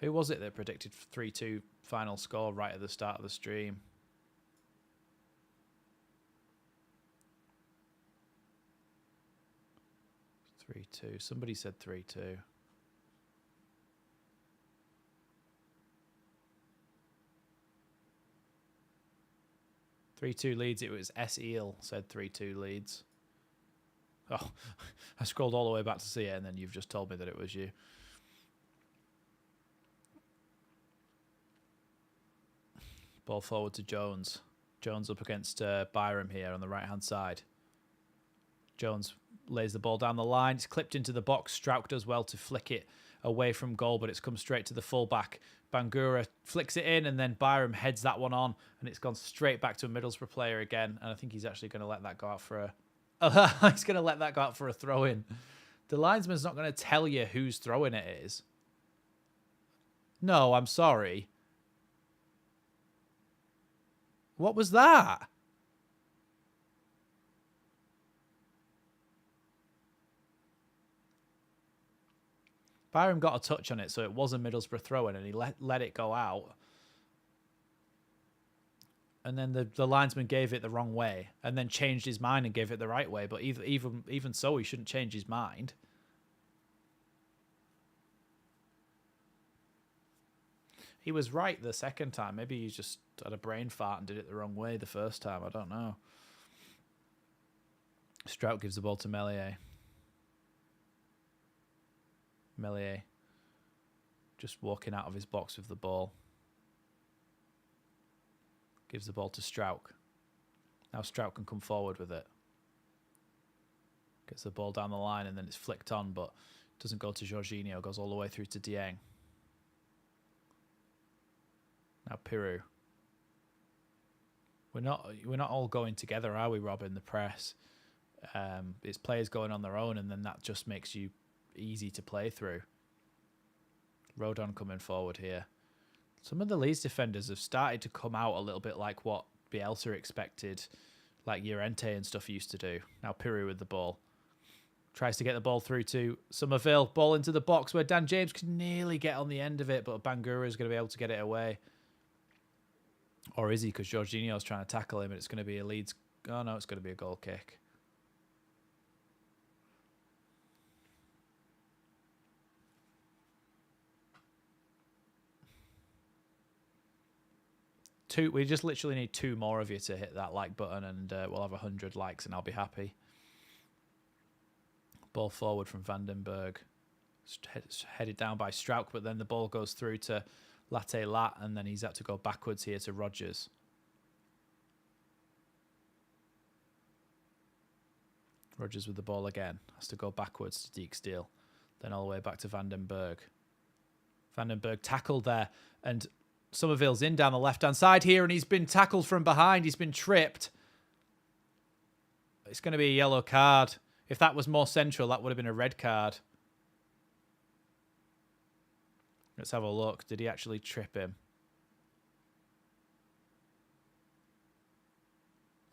Who was it that predicted 3-2 final score right at the start of the stream? Somebody said 3-2. 3-2 Leeds. It was S-Eel said 3-2 Leeds. Oh, I scrolled all the way back to see it, and then you've just told me that it was you. Ball forward to Jones. Jones up against Byram here on the right-hand side. Jones lays the ball down the line. It's clipped into the box. Strauch does well to flick it away from goal, but it's come straight to the fullback. Bangura flicks it in, and then Byram heads that one on, and it's gone straight back to a Middlesbrough player again. And I think he's actually going to let that go out for a... he's going to let that go out for a throw-in. The linesman's not going to tell you whose throw-in it is. No, I'm sorry. What was that? Byram got a touch on it, so it was a Middlesbrough throw-in, and he let it go out. And then the linesman gave it the wrong way, and then changed his mind and gave it the right way. But even so, he shouldn't change his mind. He was right the second time. Maybe he just had a brain fart and did it the wrong way the first time. I don't know. Strout gives the ball to Meslier. Meslier just walking out of his box with the ball. Gives the ball to Strauch. Now Strauch can come forward with it. Gets the ball down the line, and then it's flicked on, but doesn't go to Jorginho. Goes all the way through to Dieng. Now Piru. We're not all going together, are we, Rob, in the press? It's players going on their own, and then that just makes you easy to play through. Rodon coming forward here. Some of the Leeds defenders have started to come out a little bit like what Bielsa expected, like Llorente and stuff used to do. Now Piru with the ball. Tries to get the ball through to Somerville. Ball into the box where Dan James can nearly get on the end of it, but Bangura is going to be able to get it away. Or is he? Because Jorginho's trying to tackle him, and it's going to be a Leeds... Oh, no, it's going to be a goal kick. We just literally need 2 more of you to hit that like button, and we'll have 100 likes, and I'll be happy. Ball forward from Vandenberg. Headed down by Strauch, but then the ball goes through to Latte Lat, and then he's had to go backwards here to Rodgers. Rodgers with the ball again. Has to go backwards to Dijksteel. Then all the way back to Vandenberg. Vandenberg tackled there, and Somerville's in down the left-hand side here, and he's been tackled from behind. He's been tripped. It's going to be a yellow card. If that was more central, that would have been a red card. Let's have a look. Did he actually trip him?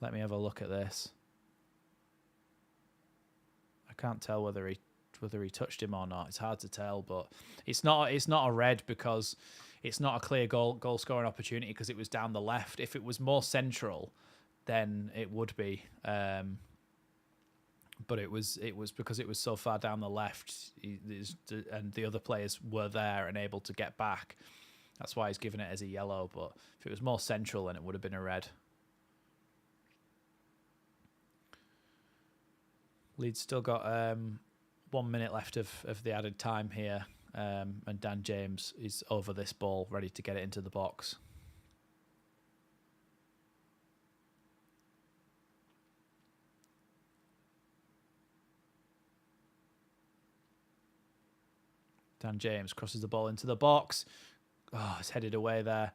Let me have a look at this. I can't tell whether he touched him or not. It's hard to tell, but it's not a red because it's not a clear goal scoring opportunity because it was down the left. If it was more central, then it would be. But it was because it was so far down the left, and the other players were there and able to get back. That's why he's given it as a yellow. But if it was more central, then it would have been a red. Leeds still got 1 minute left of the added time here, and Dan James is over this ball, ready to get it into the box. Dan James crosses the ball into the box. Oh, it's headed away there.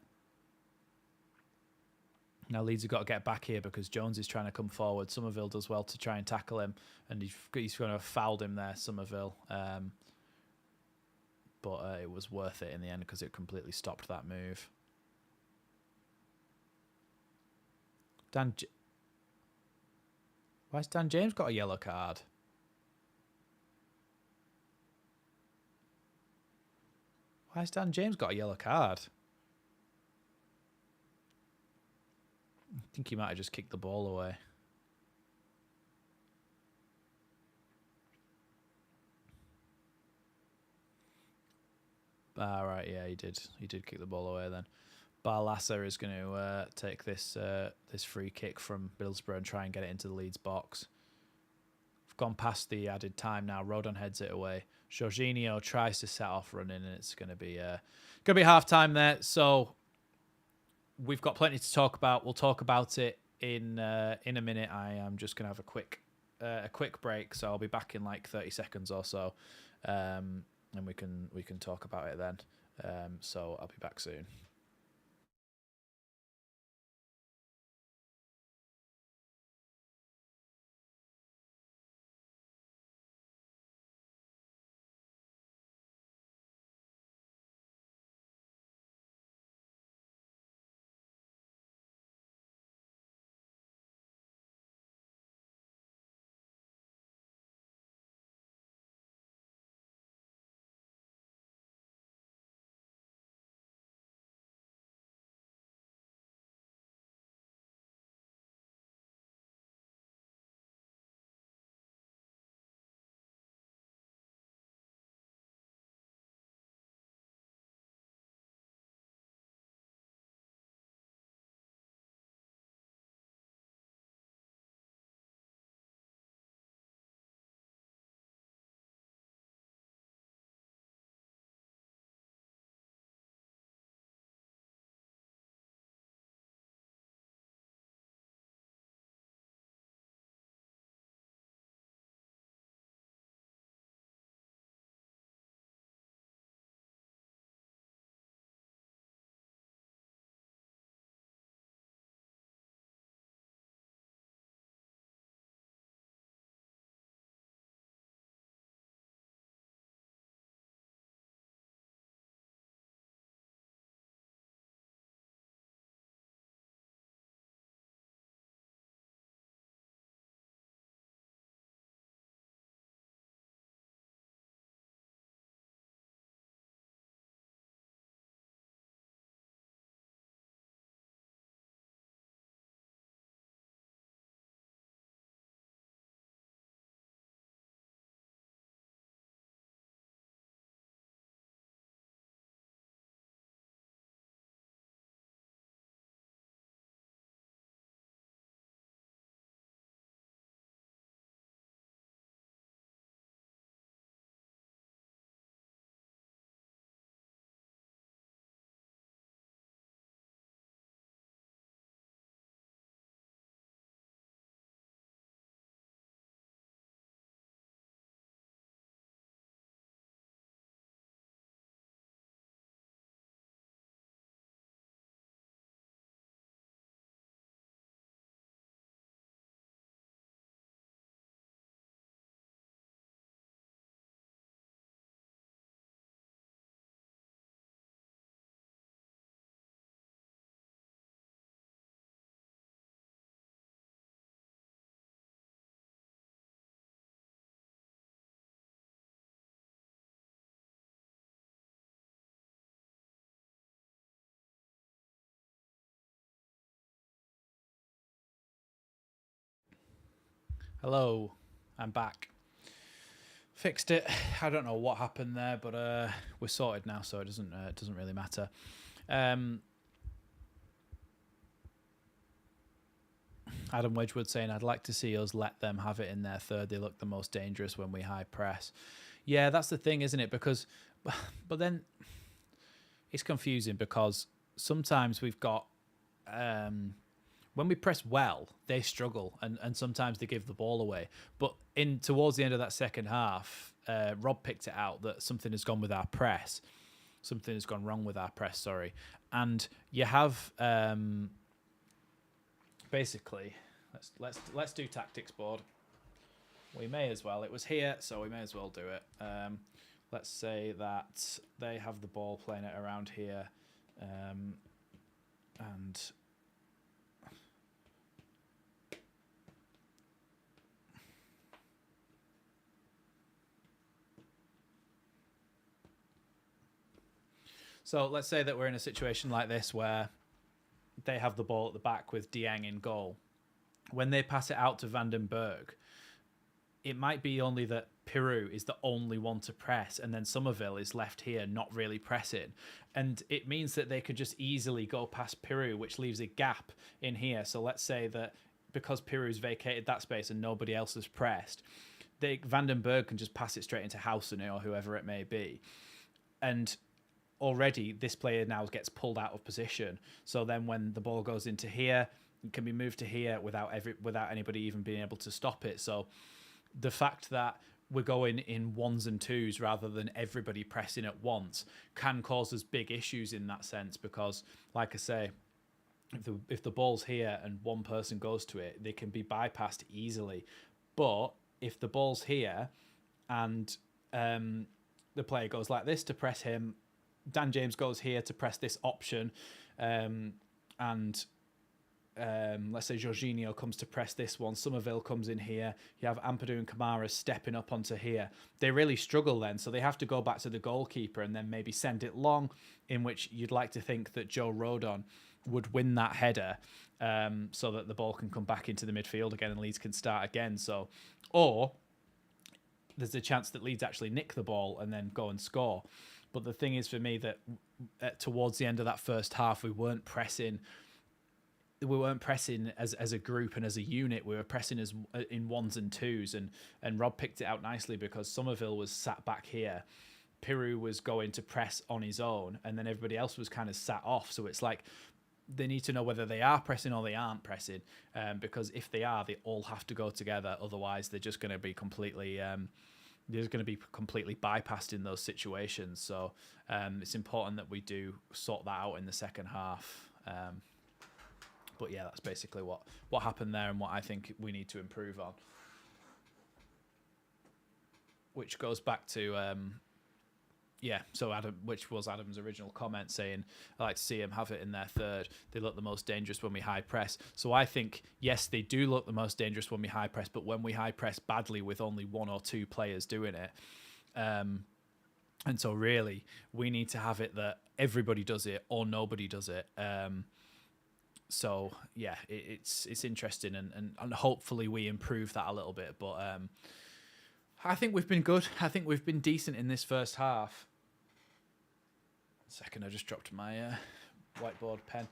Now Leeds have got to get back here because Jones is trying to come forward. Somerville does well to try and tackle him, and he's going to have fouled him there, Somerville. But it was worth it in the end because it completely stopped that move. Why's Dan James got a yellow card? Why's Dan James got a yellow card? I think he might have just kicked the ball away. Ah, right, yeah, he did. He did kick the ball away then. Barlasa is going to take this this free kick from Middlesbrough and try and get it into the Leeds box. We've gone past the added time now. Rodon heads it away. Jorginho tries to set off running, and it's going to be half time there. So we've got plenty to talk about. We'll talk about it in a minute. I am just going to have a quick break, so I'll be back in like 30 seconds or so, and we can talk about it then. So I'll be back soon. Hello, I'm back. Fixed it. I don't know what happened there, but we're sorted now, so it doesn't really matter. Adam Wedgwood saying, I'd like to see us let them have it in their third. They look the most dangerous when we high press. Yeah, that's the thing, isn't it? Because, but then it's confusing because sometimes we've got, when we press well, they struggle and sometimes they give the ball away. But towards the end of that second half, Rob picked it out that something has gone with our press. Something has gone wrong with our press, sorry. And you have basically, let's do tactics board. We may as well. It was here, so we may as well do it. Let's say that they have the ball playing it around here, and so let's say that we're in a situation like this where they have the ball at the back with Dieng in goal. When they pass it out to Van den Berg, it might be only that Piru is the only one to press, and then Somerville is left here not really pressing. And it means that they could just easily go past Piru, which leaves a gap in here. So let's say that because Piru's vacated that space and nobody else has pressed, Vandenberg can just pass it straight into Housen or whoever it may be. And already this player now gets pulled out of position. So then when the ball goes into here, it can be moved to here without anybody even being able to stop it. So the fact that we're going in ones and twos rather than everybody pressing at once can cause us big issues in that sense, because like I say, if the ball's here and one person goes to it, they can be bypassed easily. But if the ball's here and the player goes like this to press him, Dan James goes here to press this option, and let's say Jorginho comes to press this one, Somerville comes in here, you have Ampadu and Kamara stepping up onto here. They really struggle then, so they have to go back to the goalkeeper and then maybe send it long, in which you'd like to think that Joe Rodon would win that header, so that the ball can come back into the midfield again and Leeds can start again. So, or there's a chance that Leeds actually nick the ball and then go and score. But the thing is for me that towards the end of that first half, we weren't pressing as a group and as a unit. We were pressing as in ones and twos, and Rob picked it out nicely because Somerville was sat back here, Piru was going to press on his own, and then everybody else was kind of sat off. So it's like they need to know whether they are pressing or they aren't pressing, because if they are, they all have to go together. Otherwise, they're just going to be completely bypassed in those situations. So it's important that we do sort that out in the second half. But yeah, that's basically what happened there and what I think we need to improve on. Which goes back to, so Adam, which was Adam's original comment saying, I like to see him have it in their third. They look the most dangerous when we high press. So I think, yes, they do look the most dangerous when we high press, but when we high press badly with only one or two players doing it. And so really, we need to have it that everybody does it or nobody does it. So yeah, it's interesting, and hopefully we improve that a little bit. But I think we've been good. I think we've been decent in this first half. Second, I just dropped my whiteboard pen.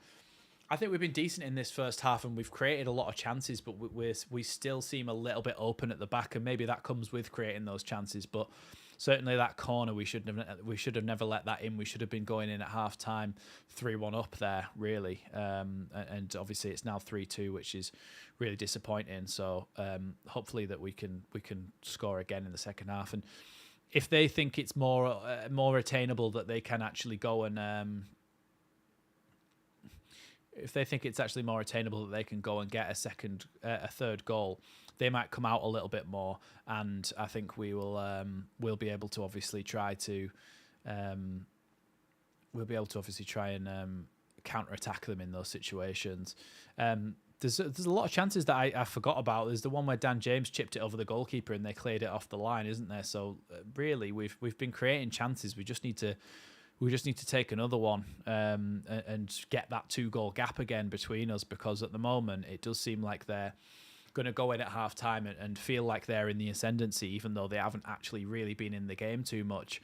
I think we've been decent in this first half, and we've created a lot of chances, but we still seem a little bit open at the back, and maybe that comes with creating those chances. But certainly that corner, we should have never let that in. We should have been going in at half time 3-1 up there, really. And obviously it's now 3-2, which is really disappointing. So hopefully that we can score again in the second half. And if they think it's more attainable that they can actually go and if they think it's actually more attainable that they can go and get a third goal, they might come out a little bit more, and I think we'll be able to obviously try and counter attack them in those situations. There's a lot of chances that I forgot about. There's the one where Dan James chipped it over the goalkeeper and they cleared it off the line, isn't there? So really, we've been creating chances. We just need to take another one and get that 2-goal gap again between us, because at the moment it does seem like they're going to go in at half time and feel like they're in the ascendancy, even though they haven't actually really been in the game too much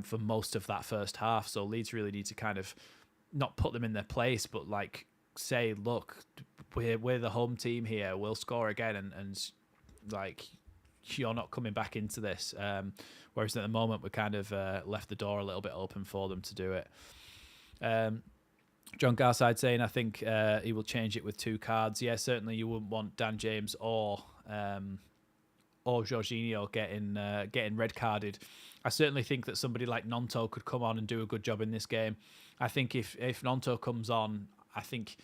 for most of that first half. So Leeds really need to kind of not put them in their place, but like say, look, we're the home team here. We'll score again, and like you're not coming back into this. Whereas at the moment we kind of left the door a little bit open for them to do it. John Garside saying, I think he will change it with 2 cards. Yeah, certainly you wouldn't want Dan James or Jorginho getting red carded. I certainly think that somebody like Nonto could come on and do a good job in this game. I think if Nonto comes on, I think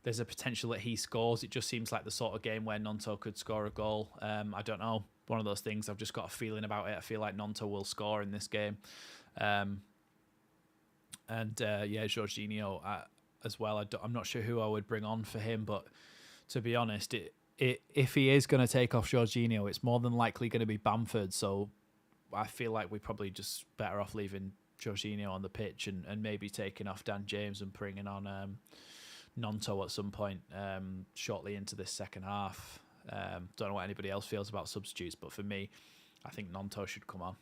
there's a potential that he scores. It just seems like the sort of game where Nonto could score a goal. I don't know. One of those things. I've just got a feeling about it. I feel like Nonto will score in this game. Jorginho as well. I'm not sure who I would bring on for him, but to be honest, if he is going to take off Jorginho, it's more than likely going to be Bamford. So I feel like we're probably just better off leaving Jorginho on the pitch and maybe taking off Dan James and bringing on Nonto at some point shortly into this second half. Don't know what anybody else feels about substitutes, but for me, I think Nonto should come on.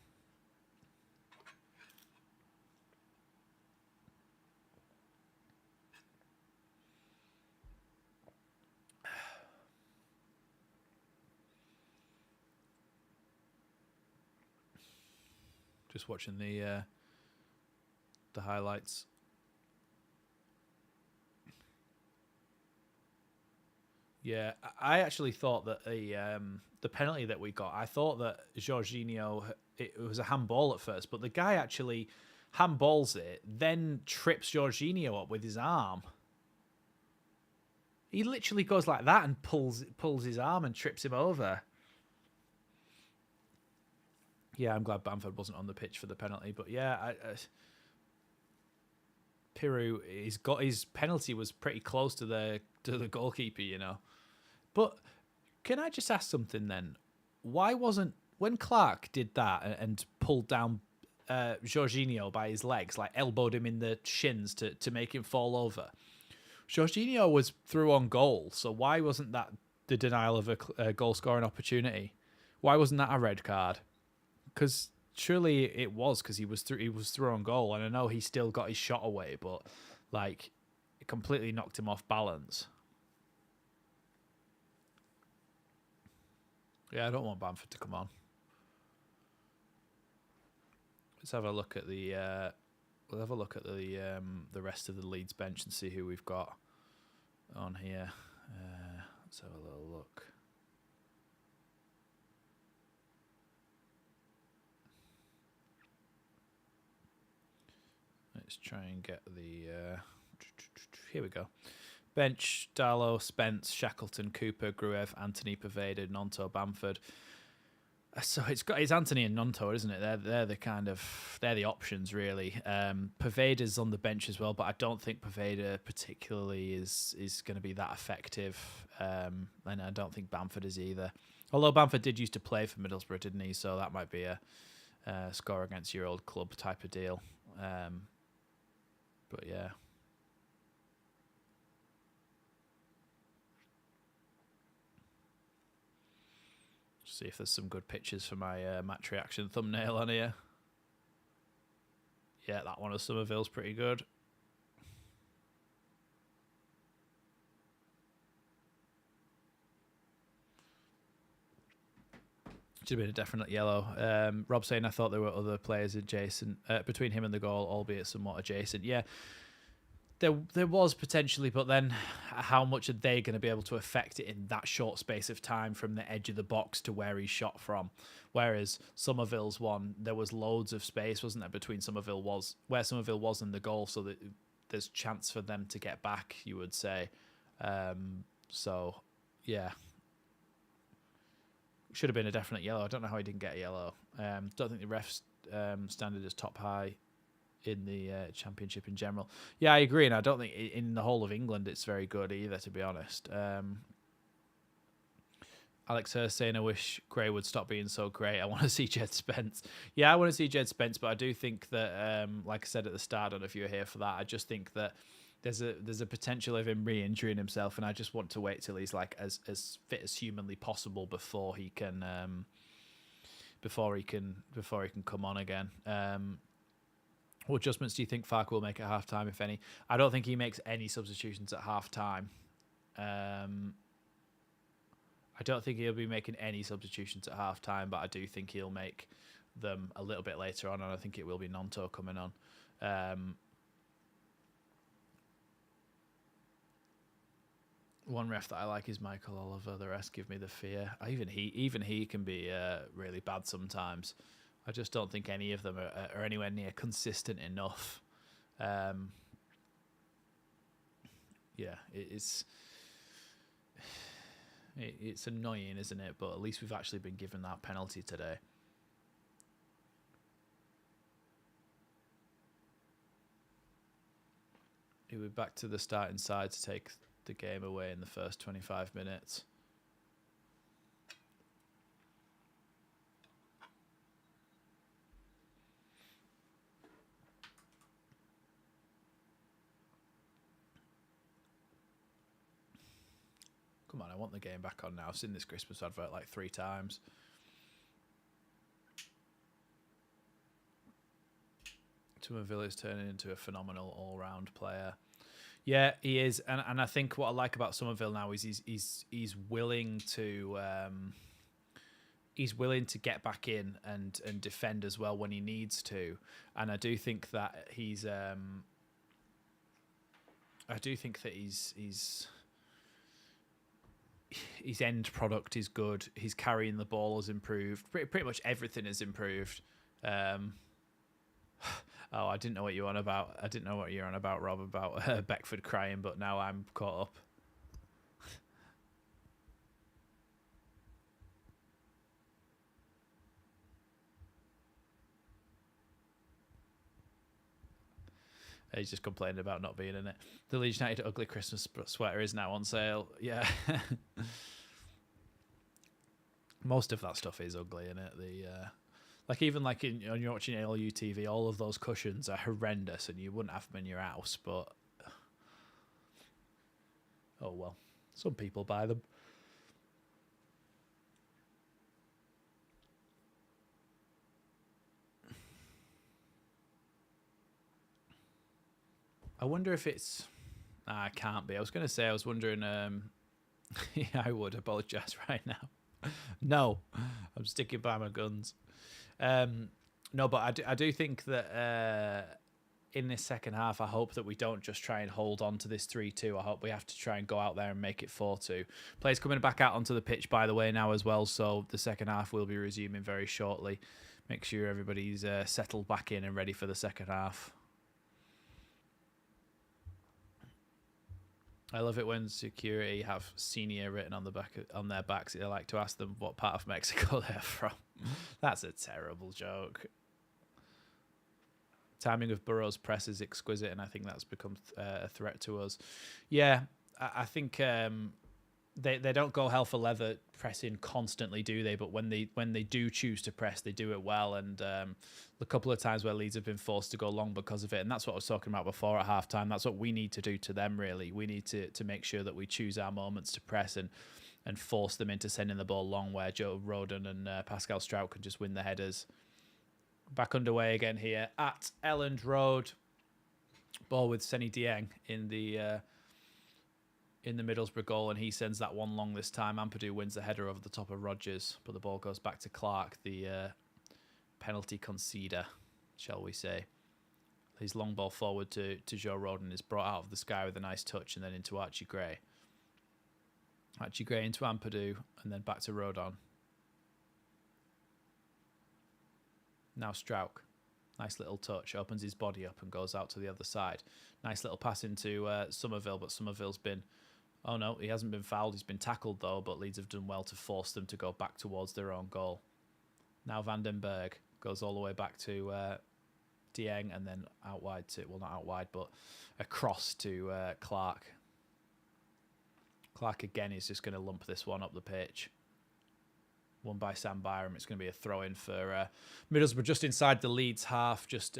Just watching the highlights. Yeah, I actually thought that the penalty that we got, I thought that Jorginho, it was a handball at first, but the guy actually handballs it, then trips Jorginho up with his arm. He literally goes like that and pulls his arm and trips him over. Yeah, I'm glad Bamford wasn't on the pitch for the penalty, but yeah, Piru, his penalty was pretty close to the goalkeeper, you know. But can I just ask something then? Why wasn't, when Clark did that and pulled down Jorginho by his legs, like elbowed him in the shins to make him fall over? Jorginho was through on goal, so why wasn't that the denial of a goal scoring opportunity? Why wasn't that a red card? Because surely it was, because he was through on goal, and I know he still got his shot away, but like it completely knocked him off balance. Yeah, I don't want Bamford to come on. Let's have a look at the we'll have a look at the rest of the Leeds bench and see who we've got on here. Let's have a little look. Let's try and get the... here we go. Bench, Darlow, Spence, Shackleton, Cooper, Gruev, Anthony, Poveda, Nonto, Bamford. So it's Anthony and Nonto, isn't it? They're the options really. Poveda's on the bench as well, but I don't think Poveda particularly is going to be that effective. And I don't think Bamford is either. Although Bamford did used to play for Middlesbrough, didn't he? So that might be a score against your old club type of deal. But yeah. See if there's some good pictures for my match reaction thumbnail on here. Yeah, that one of Somerville's pretty good. Should have been a definite yellow. Rob saying I thought there were other players adjacent between him and the goal, albeit somewhat adjacent. Yeah, there was potentially, but then how much are they going to be able to affect it in that short space of time from the edge of the box to where he shot from? Whereas Somerville's one, there was loads of space, wasn't there, between where Somerville was and the goal, so that there's chance for them to get back, you would say. So, yeah. Should have been a definite yellow. I don't know how he didn't get a yellow. Don't think the refs standard is top high in the championship in general. Yeah, I agree, and I don't think in the whole of England it's very good either, to be honest. Alex Hurst saying, I wish Gray would stop being so great. I want to see Jed Spence. Yeah, I want to see Jed Spence, but I do think that, like I said at the start, I don't know if you were here for that, I just think that there's a potential of him re-injuring himself, and I just want to wait till he's like as fit as humanly possible before he can come on again. What adjustments do you think Farke will make at half-time, if any? I don't think he makes any substitutions at half-time. I don't think he'll be making any substitutions at half-time, but I do think he'll make them a little bit later on, and I think it will be Nonto coming on. One ref that I like is Michael Oliver. The rest give me the fear. Even he can be really bad sometimes. I just don't think any of them are anywhere near consistent enough. Yeah, it's annoying, isn't it? But at least we've actually been given that penalty today. He'll be back to the starting side to take the game away in the first 25 minutes. Come on, I want the game back on now. I've seen this Christmas advert like 3 times. Somerville is turning into a phenomenal all-round player. Yeah, he is, and I think what I like about Somerville now is he's willing to get back in and defend as well when he needs to, and I do think that his end product is good. His carrying the ball has improved. Pretty much everything has improved. Oh, I didn't know what you were on about. I didn't know what you're on about, Rob, about Beckford crying, but now I'm caught up. He's just complaining about not being in it. The Leeds United ugly Christmas sweater is now on sale. Yeah. Most of that stuff is ugly, isn't it? Like even like when you're watching LU TV, all of those cushions are horrendous, and you wouldn't have them in your house. But oh well, some people buy them. I wonder if it's. Nah, it can't be. I was going to say. I was wondering. Yeah, I would apologise right now. No, I'm sticking by my guns. No, but I do think that in this second half, I hope that we don't just try and hold on to this 3-2. I hope we have to try and go out there and make it 4-2. Players coming back out onto the pitch, by the way, now as well. So the second half will be resuming very shortly. Make sure everybody's settled back in and ready for the second half. I love it when security have senior written on the back on their backs. I like to ask them what part of Mexico they're from. That's a terrible joke. Timing of Burrow's press is exquisite, and I think that's become a threat to us. Yeah, I think they don't go hell for leather pressing constantly, do they? But when they do choose to press, they do it well. And a couple of times where Leeds have been forced to go long because of it, and that's what I was talking about before at halftime. That's what we need to do to them, really. We need to make sure that we choose our moments to press and force them into sending the ball long, where Joe Rodon and Pascal Strout can just win the headers. Back underway again here at Elland Road. Ball with Seny Dieng in the Middlesbrough goal, and he sends that one long this time. Ampadu wins the header over the top of Rodgers, but the ball goes back to Clark, the penalty conceder, shall we say. His long ball forward to Joe Rodon is brought out of the sky with a nice touch, and then into Archie Gray. Archie Gray into Ampadu, and then back to Rodon. Now Strauch. Nice little touch, opens his body up and goes out to the other side. Nice little pass into Somerville, but Somerville's been... Oh no, he hasn't been fouled. He's been tackled though, but Leeds have done well to force them to go back towards their own goal. Now Vandenberg goes all the way back to Dieng, and then out wide to... Well, not out wide, but across to Clark. Clark again is just going to lump this one up the pitch. Won by Sam Byram. It's going to be a throw-in for Middlesbrough, just inside the Leeds half, just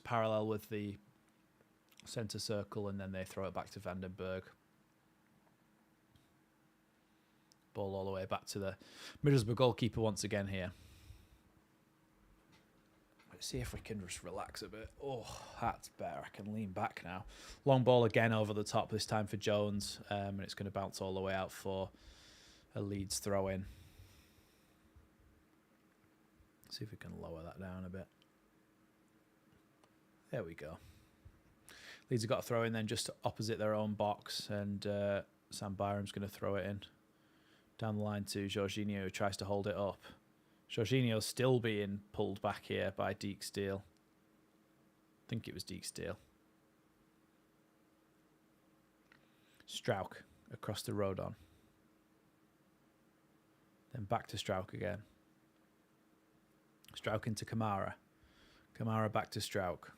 parallel with the centre circle, and then they throw it back to Vandenberg. Ball all the way back to the Middlesbrough goalkeeper once again here. Let's see if we can just relax a bit. Oh, that's better. I can lean back now. Long ball again over the top, this time for Jones, and it's going to bounce all the way out for a Leeds throw-in. See if we can lower that down a bit. There we go. Leeds have got a throw in then just opposite their own box, and Sam Byram's going to throw it in. Down the line to Jorginho, who tries to hold it up. Jorginho's still being pulled back here by Deke Steele. I think it was Deke Steele. Strauch across the road on. Then back to Strauch again. Strauch into Kamara. Kamara back to Strauch.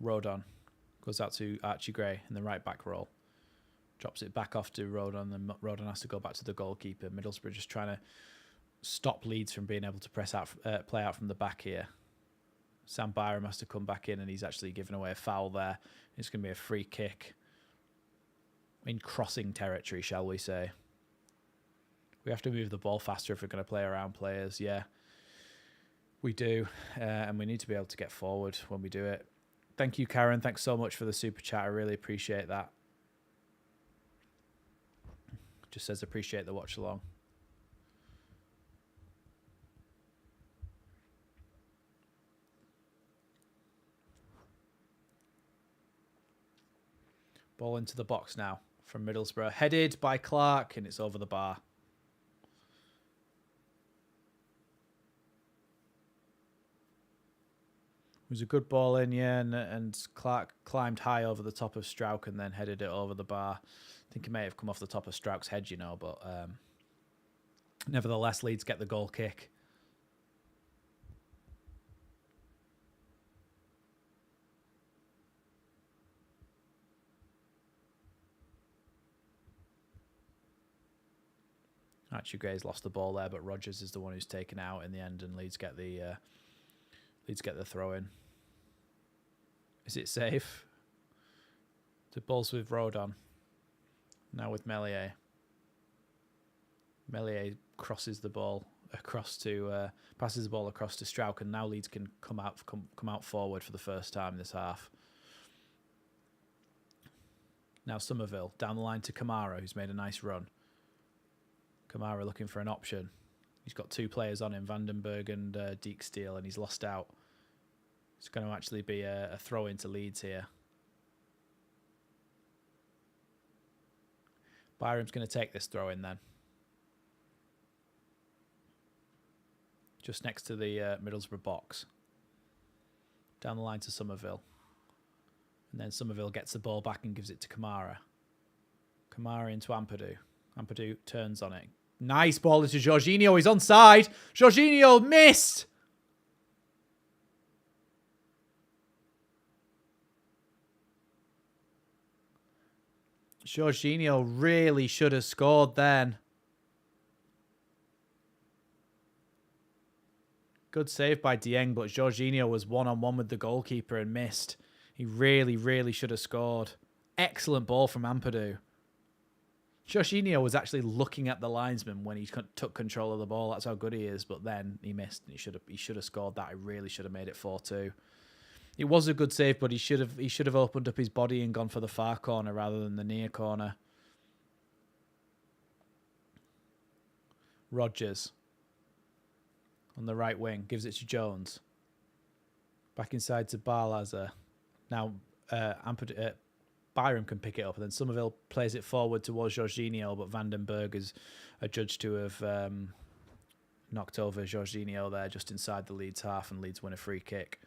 Rodon goes out to Archie Gray in the right back roll. Drops it back off to Rodon, and Rodon has to go back to the goalkeeper. Middlesbrough just trying to stop Leeds from being able to play out from the back here. Sam Byram has to come back in, and he's actually given away a foul there. It's going to be a free kick in crossing territory, shall we say. We have to move the ball faster if we're going to play around players, yeah. We do, and we need to be able to get forward when we do it. Thank you, Karen. Thanks so much for the super chat. I really appreciate that. Just says appreciate the watch along. Ball into the box now from Middlesbrough. Headed by Clark, and it's over the bar. It was a good ball in, yeah, and Clark climbed high over the top of Strauch and then headed it over the bar. I think it may have come off the top of Strauch's head, you know, but nevertheless, Leeds get the goal kick. Actually, Gray's lost the ball there, but Rogers is the one who's taken out in the end, and Leeds get the throw in. Is it safe? The ball's with Rodon. Now with Meslier. Meslier crosses the ball across to passes the ball across to Strauch, and now Leeds can come out forward for the first time this half. Now Somerville down the line to Kamara, who's made a nice run. Kamara looking for an option. He's got two players on him, Vandenberg and Dijksteel, and he's lost out. It's going to actually be a throw into Leeds here. Byram's going to take this throw in then. Just next to the Middlesbrough box. Down the line to Somerville. And then Somerville gets the ball back and gives it to Kamara. Kamara into Ampadu. Ampadu turns on it. Nice ball into Jorginho. He's onside. Jorginho missed. Jorginho really should have scored then. Good save by Dieng, but Jorginho was one-on-one with the goalkeeper and missed. He really, really should have scored. Excellent ball from Ampadu. Jorginho was actually looking at the linesman when he took control of the ball. That's how good he is. But then he missed. And he should have scored that. He really should have made it 4-2. It was a good save, but he should have opened up his body and gone for the far corner rather than the near corner. Rogers on the right wing gives it to Jones. Back inside to Barlaza. Now Byram can pick it up, and then Somerville plays it forward towards Jorginho, but Vandenberg is adjudged to have knocked over Jorginho there just inside the Leeds half, and Leeds win a free kick.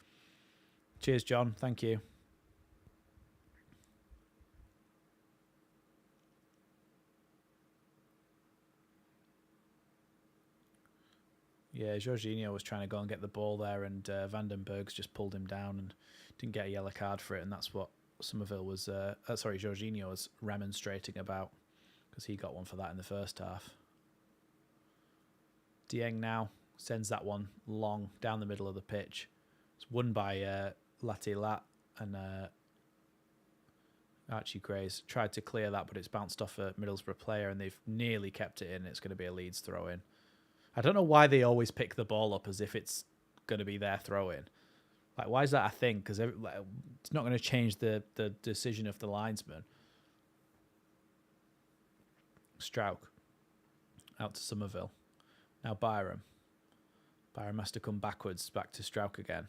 Cheers, John. Thank you. Yeah, Jorginho was trying to go and get the ball there, and Vandenberg's just pulled him down and didn't get a yellow card for it, and that's what Somerville was... Jorginho was remonstrating about, because he got one for that in the first half. Dieng now sends that one long down the middle of the pitch. It's won by Lately, and Archie Gray's tried to clear that, but it's bounced off a Middlesbrough player, and they've nearly kept it in. It's going to be a Leeds throw-in. I don't know why they always pick the ball up as if it's going to be their throw-in. Like, why is that a thing? Because it's not going to change the decision of the linesman. Strauch out to Somerville. Now Byram. Byram has to come backwards, back to Strauch again.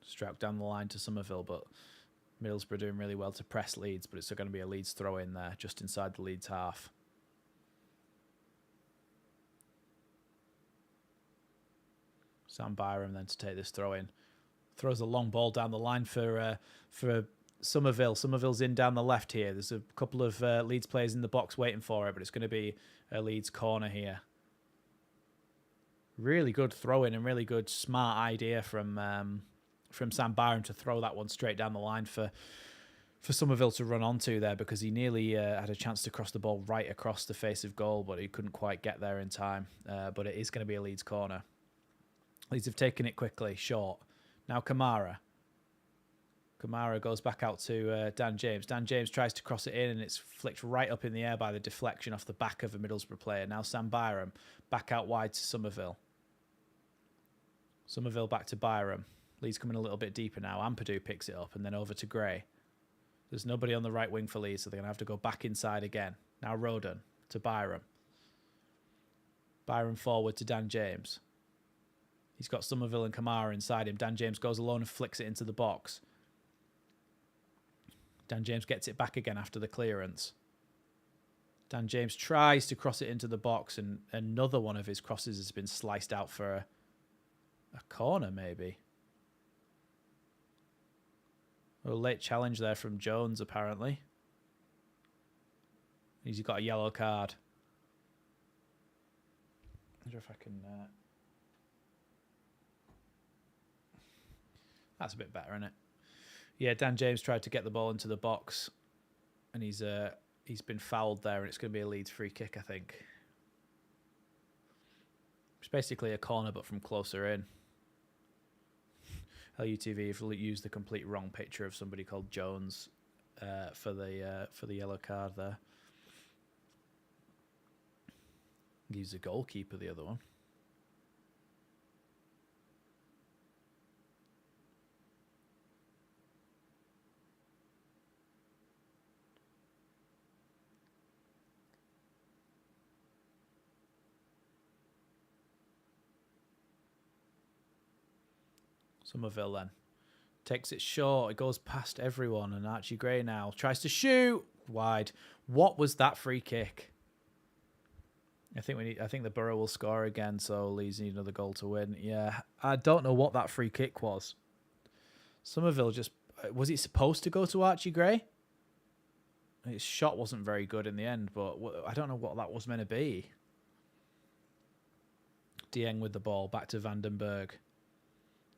Strauch down the line to Somerville, but Middlesbrough doing really well to press Leeds, but it's going to be a Leeds throw-in there, just inside the Leeds half. Sam Byram then to take this throw-in. Throws a long ball down the line for Somerville. Somerville's in down the left here. There's a couple of Leeds players in the box waiting for it, but it's going to be a Leeds corner here. Really good throw-in and really good smart idea from Sam Byram to throw that one straight down the line for Somerville to run onto there, because he nearly had a chance to cross the ball right across the face of goal, but he couldn't quite get there in time. But it is going to be a Leeds corner. Leeds have taken it quickly, short. Now Kamara. Kamara goes back out to Dan James. Dan James tries to cross it in, and it's flicked right up in the air by the deflection off the back of a Middlesbrough player. Now Sam Byram back out wide to Somerville. Somerville back to Byram. Leeds coming a little bit deeper now. Ampadu picks it up and then over to Gray. There's nobody on the right wing for Leeds, so they're going to have to go back inside again. Now Roden to Byram. Byram forward to Dan James. He's got Somerville and Kamara inside him. Dan James goes alone and flicks it into the box. Dan James gets it back again after the clearance. Dan James tries to cross it into the box, and another one of his crosses has been sliced out for a corner, maybe. A late challenge there from Jones, apparently. He's got a yellow card. I wonder if I can... That's a bit better, isn't it? Yeah, Dan James tried to get the ball into the box, and he's been fouled there, and it's going to be a Leeds free kick, I think. It's basically a corner, but from closer in. LUTV have used the complete wrong picture of somebody called Jones for the yellow card there. He's the goalkeeper, the other one. Somerville then takes it short. It goes past everyone, and Archie Gray now tries to shoot wide. What was that free kick? I think the Borough will score again, so Leeds need another goal to win. Yeah, I don't know what that free kick was. Somerville just... Was it supposed to go to Archie Gray? His shot wasn't very good in the end, but I don't know what that was meant to be. Dieng with the ball, back to Vandenberg.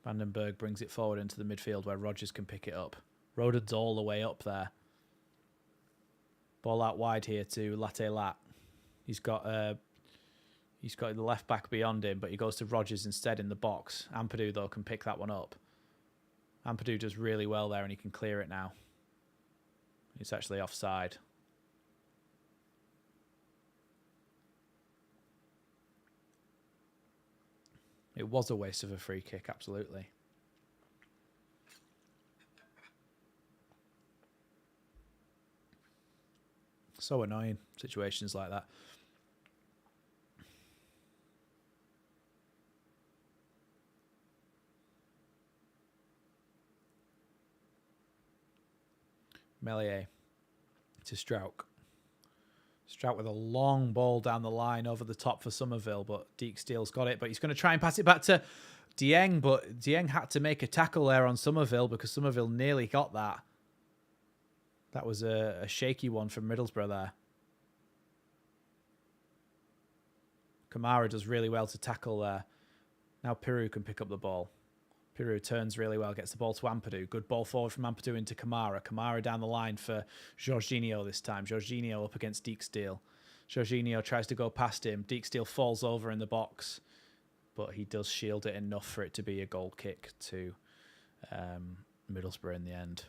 Vandenberg brings it forward into the midfield where Rodgers can pick it up. Roden's all the way up there. Ball out wide here to Latte Lat. He's got the left back beyond him, but he goes to Rodgers instead in the box. Ampadu, though, can pick that one up. Ampadu does really well there, and he can clear it now. It's actually offside. It was a waste of a free kick, absolutely. So annoying, situations like that. Melier to Strauch. Strauch with a long ball down the line over the top for Somerville, but Deke Steele's got it. But he's going to try and pass it back to Dieng, but Dieng had to make a tackle there on Somerville because Somerville nearly got that. That was a shaky one from Middlesbrough there. Kamara does really well to tackle there. Now Piru can pick up the ball. Piru turns really well, gets the ball to Ampadu. Good ball forward from Ampadu into Kamara. Kamara down the line for Jorginho this time. Jorginho up against Deke Steele. Jorginho tries to go past him. Deke Steele falls over in the box, but he does shield it enough for it to be a goal kick to Middlesbrough in the end.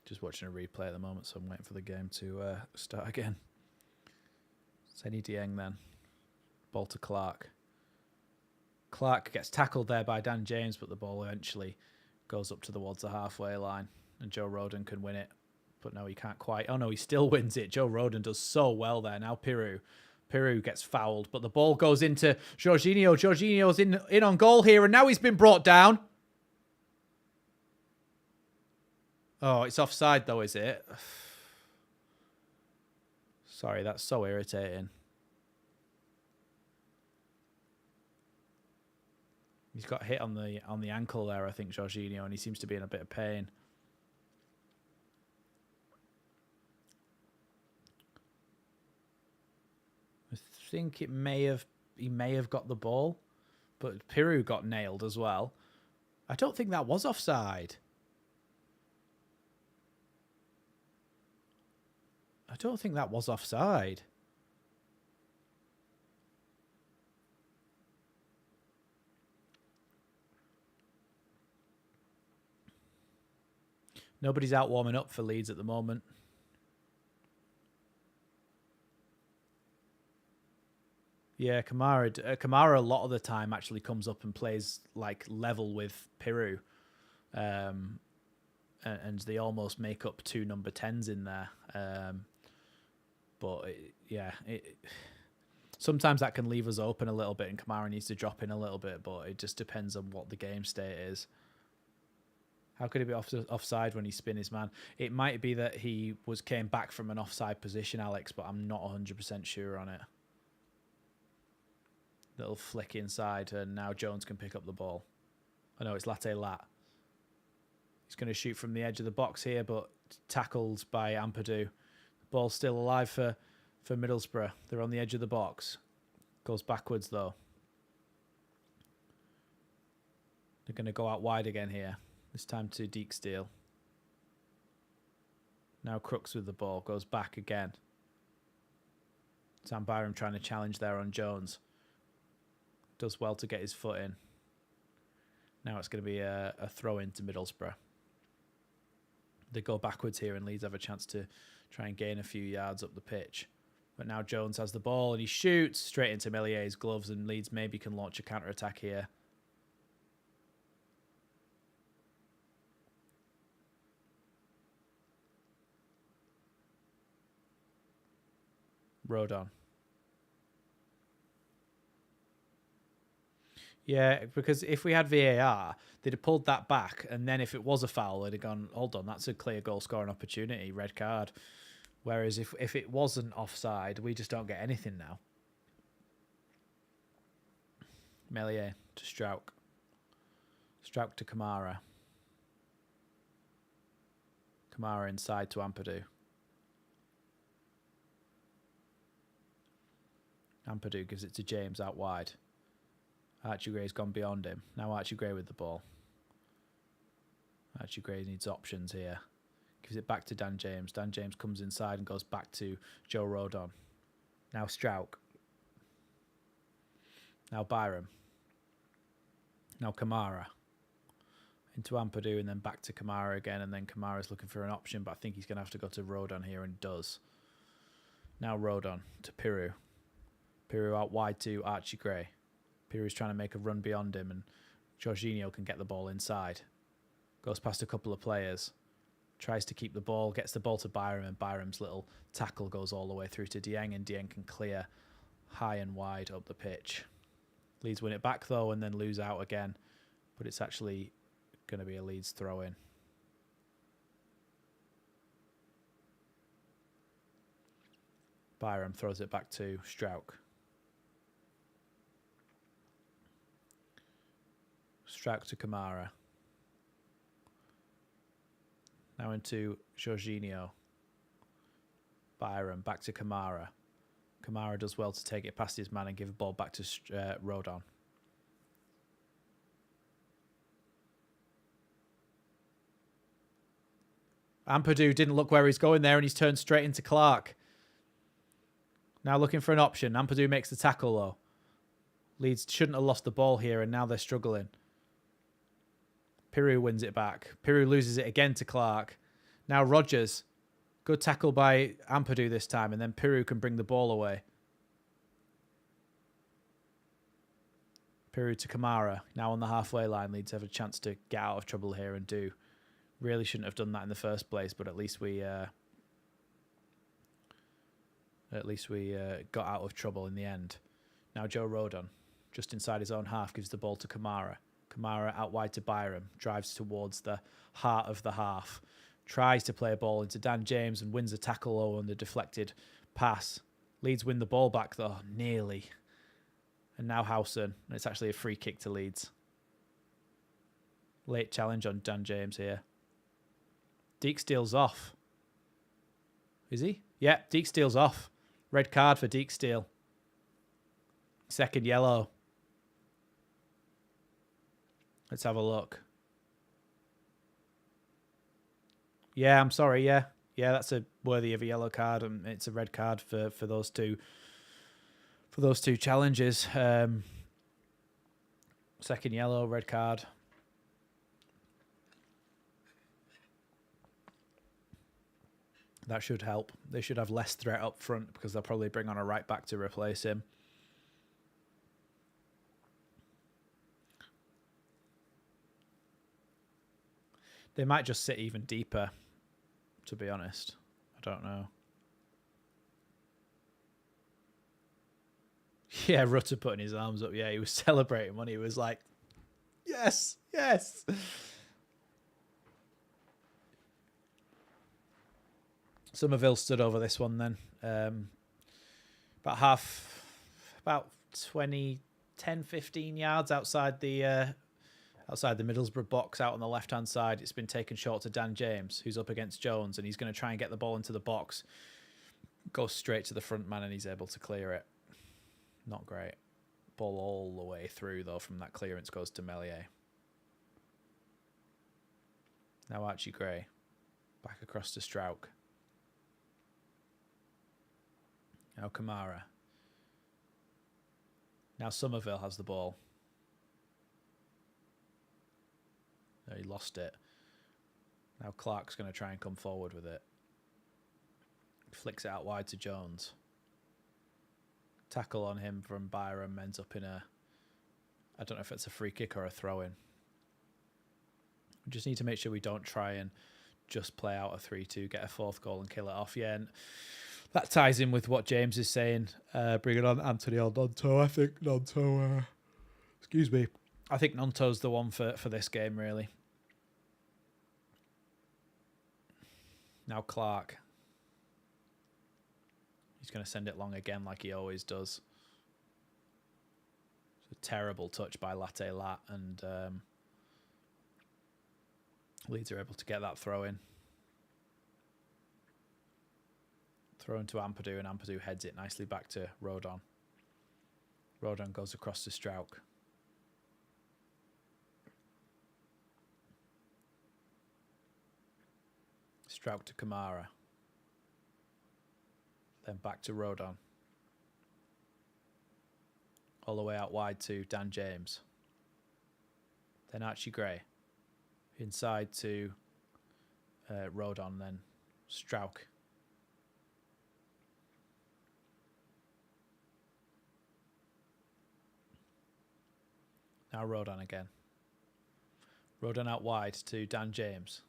Just watching a replay at the moment, so I'm waiting for the game to start again. Seni Dieng then. Ball to Clark. Clark gets tackled there by Dan James, but the ball eventually goes up towards the halfway line, and Joe Roden can win it. But no, he can't quite. Oh no, he still wins it. Joe Roden does so well there. Now Piru. Piru gets fouled, but the ball goes into Jorginho. Jorginho's in on goal here, and now he's been brought down. Oh, it's offside though, is it? Sorry, that's so irritating. He's got hit on the ankle there, I think, Jorginho, and he seems to be in a bit of pain. I think he may have got the ball, but Piru got nailed as well. I don't think that was offside. I don't think that was offside. Nobody's out warming up for Leeds at the moment. Yeah, Kamara a lot of the time actually comes up and plays like level with Piru. And they almost make up 2 number 10s in there. But sometimes that can leave us open a little bit and Kamara needs to drop in a little bit, but it just depends on what the game state is. How could he be offside when he spin his man? It might be that he came back from an offside position, Alex, but I'm not 100% sure on it. Little flick inside, and now Jones can pick up the ball. I know it's Latte Lat. He's going to shoot from the edge of the box here, but tackled by Ampadu. The ball's still alive for Middlesbrough. They're on the edge of the box. Goes backwards, though. They're going to go out wide again here. This time to Deeksteel. Now Crooks with the ball. Goes back again. Sam Byram trying to challenge there on Jones. Does well to get his foot in. Now it's going to be a throw into Middlesbrough. They go backwards here and Leeds have a chance to try and gain a few yards up the pitch. But now Jones has the ball and he shoots straight into Mellier's gloves, and Leeds maybe can launch a counter-attack here. Rodon. Yeah, because if we had VAR, they'd have pulled that back, and then if it was a foul, they'd have gone, hold on, that's a clear goal-scoring opportunity, red card. Whereas if it wasn't offside, we just don't get anything now. Meslier to Strauch. Strauch to Kamara. Kamara inside to Ampadu. Ampadu gives it to James out wide. Archie Gray's gone beyond him. Now Archie Gray with the ball. Archie Gray needs options here. Gives it back to Dan James. Dan James comes inside and goes back to Joe Rodon. Now Strauch. Now Byram. Now Kamara. Into Ampadu and then back to Kamara again. And then Kamara's looking for an option, but I think he's going to have to go to Rodon here and does. Now Rodon to Piru. Piru out wide to Archie Gray. Piru's trying to make a run beyond him and Jorginho can get the ball inside. Goes past a couple of players. Tries to keep the ball, gets the ball to Byram, and Byram's little tackle goes all the way through to Dieng, and Dieng can clear high and wide up the pitch. Leeds win it back, though, and then lose out again. But it's actually going to be a Leeds throw-in. Byram throws it back to Strauch. Strauch to Kamara. Now into Jorginho. Byram back to Kamara. Kamara does well to take it past his man and give the ball back to Rodon. Ampadu didn't look where he's going there and he's turned straight into Clark. Now looking for an option. Ampadu makes the tackle though. Leeds shouldn't have lost the ball here and now they're struggling. Piru wins it back. Piru loses it again to Clark. Now Rogers. Good tackle by Ampadu this time, and then Piru can bring the ball away. Piru to Kamara. Now on the halfway line, Leeds have a chance to get out of trouble here and do. Really shouldn't have done that in the first place, but at least we got out of trouble in the end. Now Joe Rodon, just inside his own half, gives the ball to Kamara. Kamara out wide to Byram, drives towards the heart of the half, tries to play a ball into Dan James and wins a tackle on the deflected pass. Leeds win the ball back though, nearly. And now Howson, and it's actually a free kick to Leeds. Late challenge on Dan James here. Deeksteel's off. Is he? Yeah, Deeksteel's off. Red card for Deeksteel. Second yellow. Let's have a look. Yeah, I'm sorry. Yeah, that's a worthy of a yellow card, and it's a red card for those two. For those two challenges. Second yellow, red card. That should help. They should have less threat up front because they'll probably bring on a right back to replace him. They might just sit even deeper, to be honest. I don't know. Yeah, Rutter putting his arms up. Yeah, he was celebrating when he was like, yes, yes. Somerville stood over this one then. About 20, 10, 15 yards outside the Middlesbrough box out on the left-hand side. It's been taken short to Dan James, who's up against Jones, and he's going to try and get the ball into the box. Goes straight to the front man, and he's able to clear it. Not great. Ball all the way through, though, from that clearance goes to Melier. Now Archie Gray. Back across to Strauch. Now Kamara. Now Somerville has the ball. No, he lost it. Now Clark's going to try and come forward with it. Flicks it out wide to Jones. Tackle on him from Byram ends up in a... I don't know if it's a free kick or a throw-in. We just need to make sure we don't try and just play out a 3-2, get a fourth goal and kill it off. Yeah, and that ties in with what James is saying. Bring it on Anthony or Nonto. I think Nonto... excuse me. I think Nonto's the one for this game, really. Now Clark. He's going to send it long again like he always does. It's a terrible touch by Latte Lat, and Leeds are able to get that throw in. Throw into Ampadu, and Ampadu heads it nicely back to Rodon. Rodon goes across to Strauch. Strauch to Kamara. Then back to Rodon. All the way out wide to Dan James. Then Archie Gray. Inside to Rodon, then Strauch. Now Rodon again. Rodon out wide to Dan James.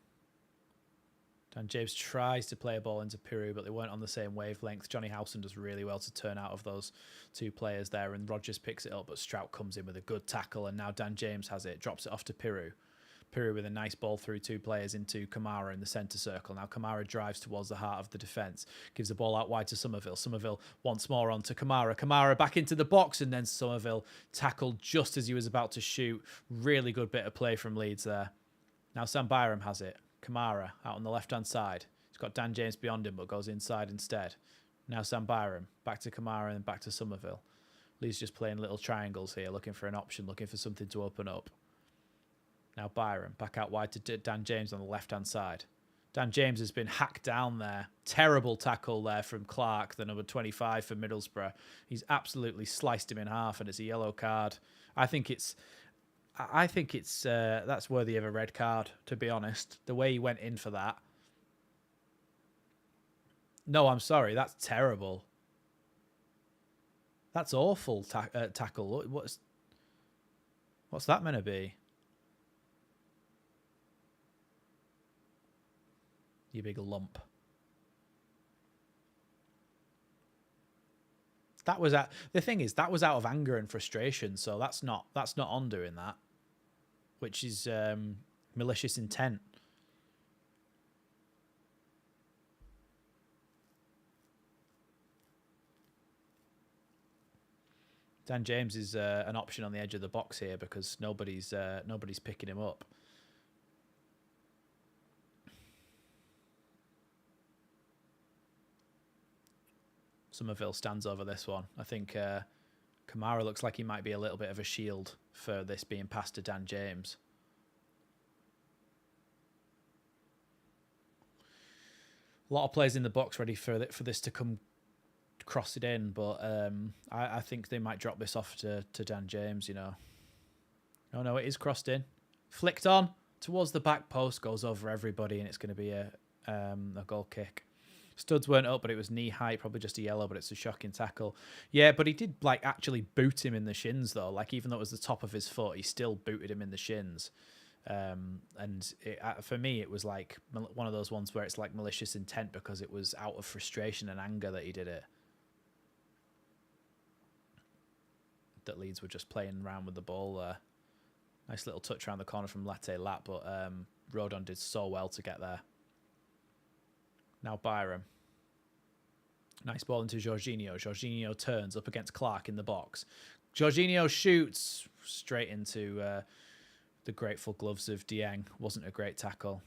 Dan James tries to play a ball into Piru, but they weren't on the same wavelength. Johnny Howson does really well to turn out of those two players there, and Rogers picks it up, but Strauch comes in with a good tackle, and now Dan James has it, drops it off to Piru. Piru with a nice ball through two players into Kamara in the centre circle. Now Kamara drives towards the heart of the defence, gives the ball out wide to Somerville. Somerville once more on to Kamara. Kamara back into the box, and then Somerville tackled just as he was about to shoot. Really good bit of play from Leeds there. Now Sam Byram has it. Kamara out on the left-hand side. He's got Dan James beyond him, but goes inside instead. Now Sam Byram. Back to Kamara and back to Somerville. Leeds just playing little triangles here, looking for an option, looking for something to open up. Now Byram. Back out wide to Dan James on the left-hand side. Dan James has been hacked down there. Terrible tackle there from Clark, the number 25 for Middlesbrough. He's absolutely sliced him in half, and it's a yellow card. I think it's that's worthy of a red card, to be honest. The way he went in for that. No, I'm sorry. That's terrible. That's awful tackle. What's that meant to be? You big lump. That was the thing is that was out of anger and frustration, so that's not on doing that. Which is malicious intent. Dan James is an option on the edge of the box here because nobody's picking him up. Somerville stands over this one. I think Kamara looks like he might be a little bit of a shield for this being passed to Dan James. A lot of players in the box ready for this to come cross it in, but I think they might drop this off to Dan James, you know. Oh no, it is crossed in. Flicked on towards the back post, goes over everybody, and it's going to be a goal kick. Studs weren't up, but it was knee height, probably just a yellow, but it's a shocking tackle. Yeah, but he did like actually boot him in the shins though. Like even though it was the top of his foot, he still booted him in the shins. And for me, it was like one of those ones where it's like malicious intent because it was out of frustration and anger that he did it. That Leeds were just playing around with the ball there. Nice little touch around the corner from Latte Lat, but Rodon did so well to get there. Now Byram. Nice ball into Jorginho. Jorginho turns up against Clark in the box. Jorginho shoots straight into the grateful gloves of Dieng. Wasn't a great tackle.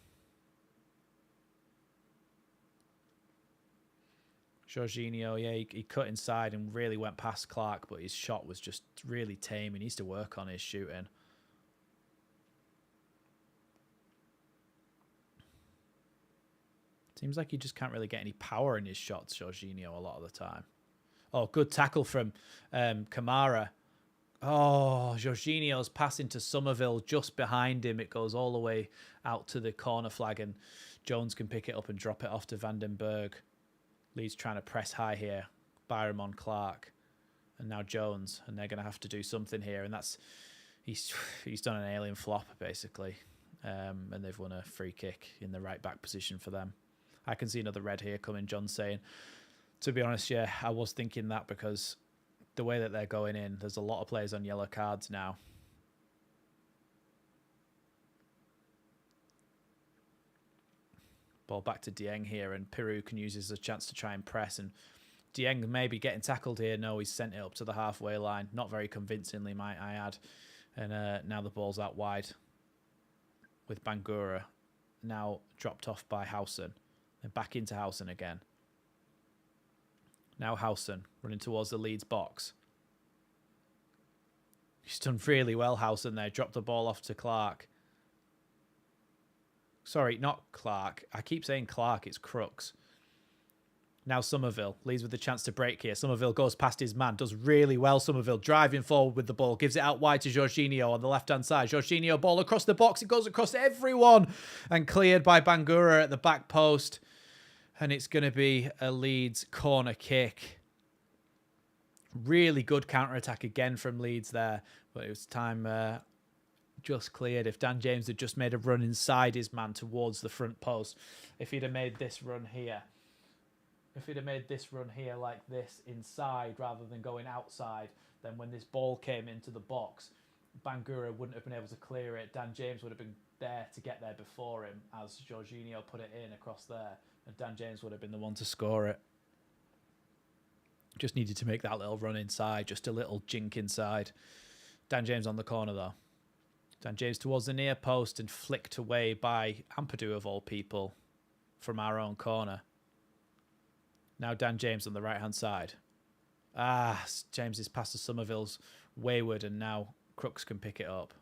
Jorginho, yeah, he cut inside and really went past Clark, but his shot was just really tame. He needs to work on his shooting. Seems like he just can't really get any power in his shots, Jorginho, a lot of the time. Oh, good tackle from Kamara. Oh, Jorginho's passing to Somerville just behind him. It goes all the way out to the corner flag, and Jones can pick it up and drop it off to Vandenberg. Leeds trying to press high here. Byram on Clark. And now Jones. And they're going to have to do something here. And that's... He's done an alien flop, basically. And they've won a free kick in the right back position for them. I can see another red here coming, John's saying. To be honest, yeah, I was thinking that because the way that they're going in, there's a lot of players on yellow cards now. Ball back to Dieng here, and Peru can use this as a chance to try and press. And Dieng may be getting tackled here. No, he's sent it up to the halfway line. Not very convincingly, might I add. And now the ball's out wide with Bangura. Now dropped off by Howson. Then back into Howson again. Now Howson running towards the Leeds box. He's done really well, Howson there. Dropped the ball off to Clark. Sorry, not Clark. I keep saying Clark. It's Crooks. Now Somerville. Leeds with the chance to break here. Somerville goes past his man. Does really well, Somerville. Driving forward with the ball. Gives it out wide to Jorginho on the left-hand side. Jorginho ball across the box. It goes across everyone. And cleared by Bangura at the back post. And it's going to be a Leeds corner kick. Really good counter-attack again from Leeds there. But it was time just cleared. If Dan James had just made a run inside his man towards the front post. If he'd have made this run here. If he'd have made this run here like this inside rather than going outside, then when this ball came into the box, Bangura wouldn't have been able to clear it. Dan James would have been there to get there before him as Jorginho put it in across there. And Dan James would have been the one to score it. Just needed to make that little run inside, just a little jink inside. Dan James on the corner though. Dan James towards the near post and flicked away by Ampadu of all people from our own corner. Now Dan James on the right-hand side. James is past to Somerville's wayward, and now Crooks can pick it up.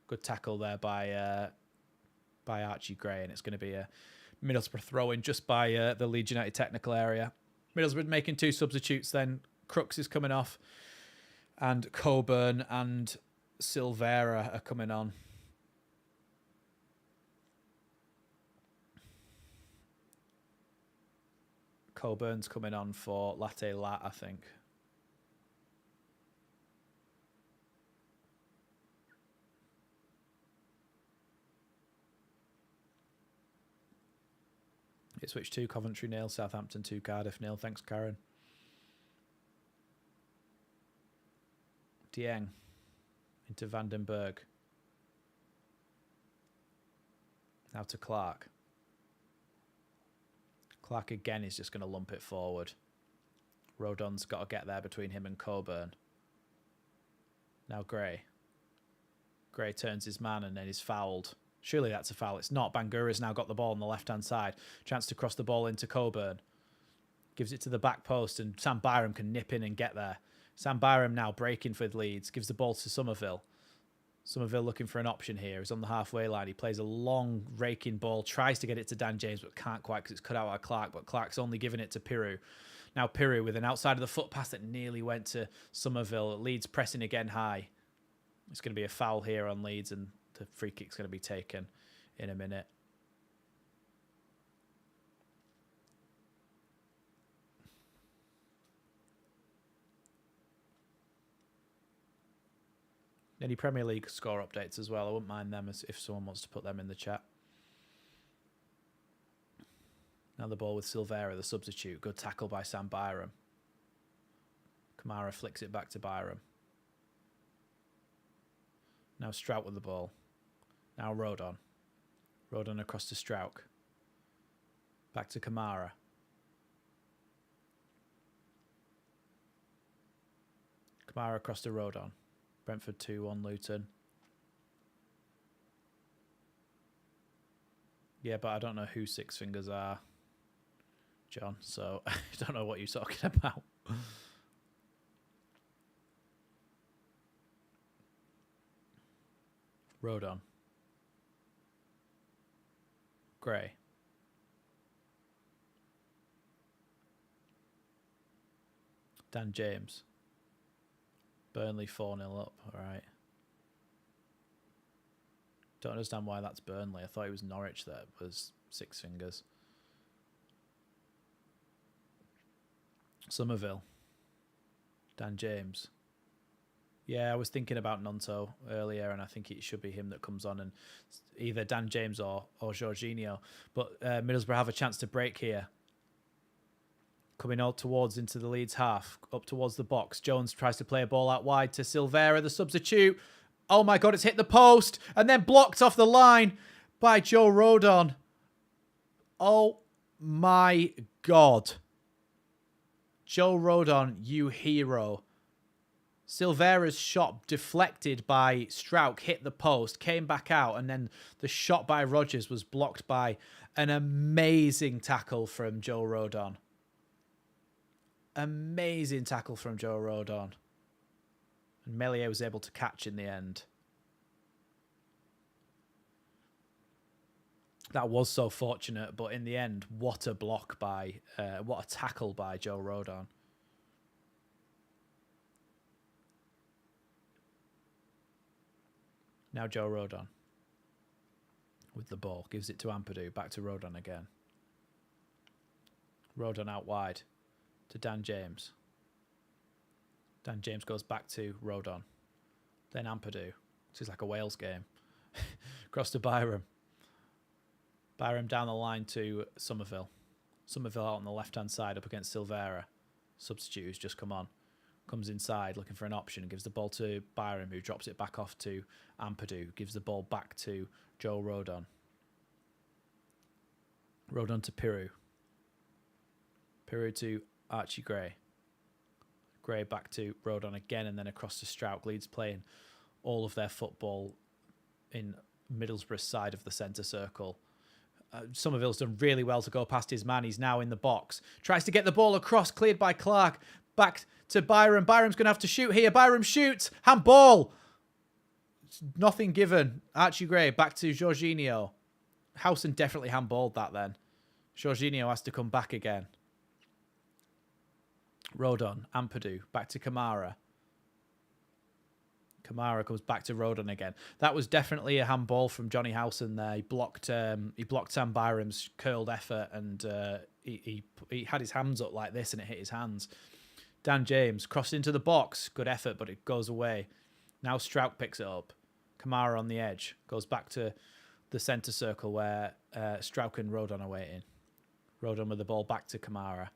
Good tackle there by Archie Gray, and it's going to be a Middlesbrough throw-in just by the Leeds United technical area. Middlesbrough making two substitutes then. Crooks is coming off, and Coburn and Silvera are coming on. Coburn's coming on for Latte Lat, I think. Ipswich 2, Coventry 0, Southampton 2, Cardiff 0. Thanks, Karen. Dieng into Vandenberg. Now to Clark. Clark again is just going to lump it forward. Rodon's got to get there between him and Coburn. Now Gray. Gray turns his man and then is fouled. Surely that's a foul. It's not. Bangura's now got the ball on the left-hand side. Chance to cross the ball into Coburn. Gives it to the back post and Sam Byram can nip in and get there. Sam Byram now breaking for Leeds. Gives the ball to Somerville. Somerville looking for an option here. He's on the halfway line. He plays a long raking ball. Tries to get it to Dan James, but can't quite because it's cut out by Clark. But Clark's only giving it to Piru. Now Piru with an outside of the foot pass that nearly went to Somerville. Leeds pressing again high. It's going to be a foul here on Leeds, and the free kick's going to be taken in a minute. Any Premier League score updates as well? I wouldn't mind them if someone wants to put them in the chat. Now the ball with Silvera, the substitute. Good tackle by Sam Byram. Kamara flicks it back to Byram. Now Strout with the ball. Now Rodon. Rodon across to Strout. Back to Kamara. Kamara across to Rodon. Brentford 2-1 Luton. Yeah, but I don't know who Six Fingers are, John, so I don't know what you're talking about. Rodon. Gray. Dan James. Burnley 4-0 up. All right. Don't understand why that's Burnley. I thought it was Norwich that was Six Fingers. Somerville. Dan James. Yeah, I was thinking about Nonto earlier, and I think it should be him that comes on, and either Dan James or Jorginho. But Middlesbrough have a chance to break here. Coming all towards into the Leeds half, up towards the box. Jones tries to play a ball out wide to Silvera, the substitute. Oh my God, it's hit the post and then blocked off the line by Joe Rodon. Oh my God. Joe Rodon, you hero. Silvera's shot deflected by Strauch, hit the post, came back out, and then the shot by Rodgers was blocked by an amazing tackle from Joe Rodon. Amazing tackle from Joe Rodon. And Meslier was able to catch in the end. That was so fortunate, but in the end, what a block by, what a tackle by Joe Rodon. Now Joe Rodon with the ball. Gives it to Ampadu. Back to Rodon again. Rodon out wide to Dan James. Dan James goes back to Rodon. Then Ampadu. This is like a Wales game. Across to Byram. Byram down the line to Somerville. Somerville out on the left-hand side up against Silvera. Substitute who's just come on. Comes inside looking for an option. Gives the ball to Byram, who drops it back off to Ampadu. Gives the ball back to Joe Rodon. Rodon to Piru. Piru to Archie Gray. Gray back to Rodon again, and then across to Strout. Leeds playing all of their football in Middlesbrough's side of the centre circle. Somerville's done really well to go past his man. He's now in the box. Tries to get the ball across, cleared by Clark. Back to Byram. Byram's going to have to shoot here. Byram shoots. Handball. Nothing given. Archie Gray back to Jorginho. Howson definitely handballed that then. Jorginho has to come back again. Rodon. Ampadu. Back to Kamara. Kamara comes back to Rodon again. That was definitely a handball from Johnny Howson there. He blocked Sam Byram's curled effort, and he had his hands up like this and it hit his hands. Dan James crossed into the box. Good effort, but it goes away. Now Strout picks it up. Kamara on the edge. Goes back to the centre circle where Strout and Rodon are waiting. Rodon with the ball back to Kamara.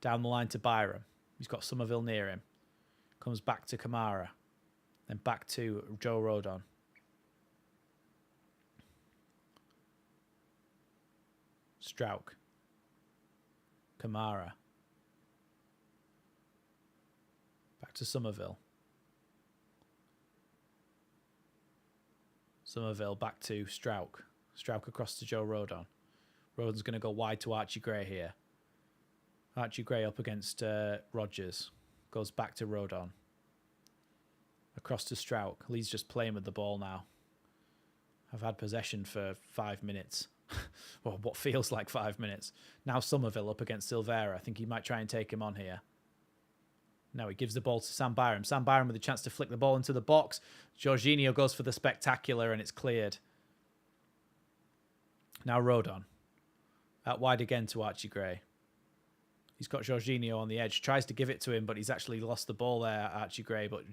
Down the line to Byram. He's got Somerville near him. Comes back to Kamara. Then back to Joe Rodon. Strout. Kamara. Back to Somerville. Somerville back to Strout. Strout across to Joe Rodon. Rodon's going to go wide to Archie Gray here. Archie Gray up against Rodgers. Goes back to Rodon. Across to Strout. Lee's just playing with the ball now. I've had possession for 5 minutes. Well, what feels like 5 minutes. Now Somerville up against Silvera. I think he might try and take him on here. No, he gives the ball to Sam Byram. Sam Byram with a chance to flick the ball into the box. Jorginho goes for the spectacular and it's cleared. Now Rodon. Out wide again to Archie Gray. He's got Jorginho on the edge. Tries to give it to him, but he's actually lost the ball there, Archie Gray. But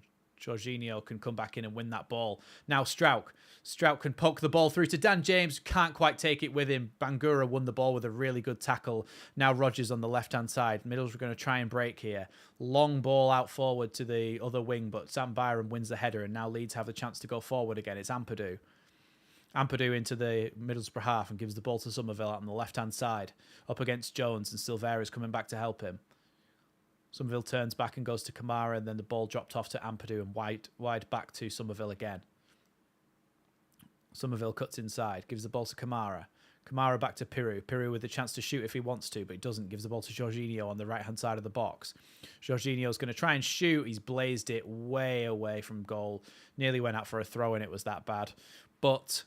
Jorginho can come back in and win that ball. Now Strauch. Strauch can poke the ball through to Dan James. Can't quite take it with him. Bangura won the ball with a really good tackle. Now Rodgers on the left-hand side. Middlesbrough going to try and break here. Long ball out forward to the other wing, but Sam Byram wins the header, and now Leeds have the chance to go forward again. It's Ampadu. Ampadu into the Middlesbrough half and gives the ball to Somerville out on the left-hand side. Up against Jones, and Silvera's coming back to help him. Somerville turns back and goes to Kamara, and then the ball dropped off to Ampadu and wide back to Somerville again. Somerville cuts inside, gives the ball to Kamara. Kamara back to Piru. Piru with the chance to shoot if he wants to, but he doesn't. Gives the ball to Jorginho on the right-hand side of the box. Jorginho's going to try and shoot. He's blazed it way away from goal. Nearly went out for a throw, and it was that bad. But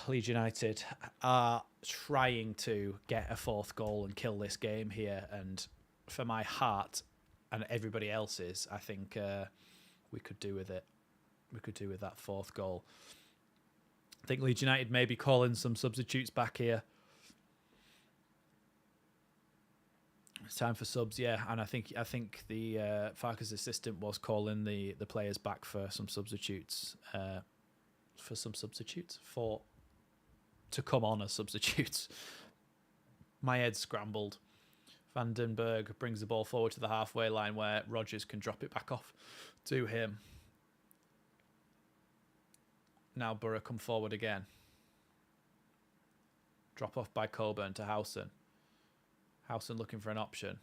Leeds United are trying to get a fourth goal and kill this game here, and for my heart and everybody else's, I think we could do with it. We could do with that fourth goal. I think Leeds United may be calling some substitutes back here. It's time for subs, yeah, and I think the Farkas assistant was calling the players back for some substitutes. To come on as substitutes. My head's scrambled. Vandenberg brings the ball forward to the halfway line where Rodgers can drop it back off to him. Now Borough come forward again. Drop off by Coburn to Howson. Howson looking for an option.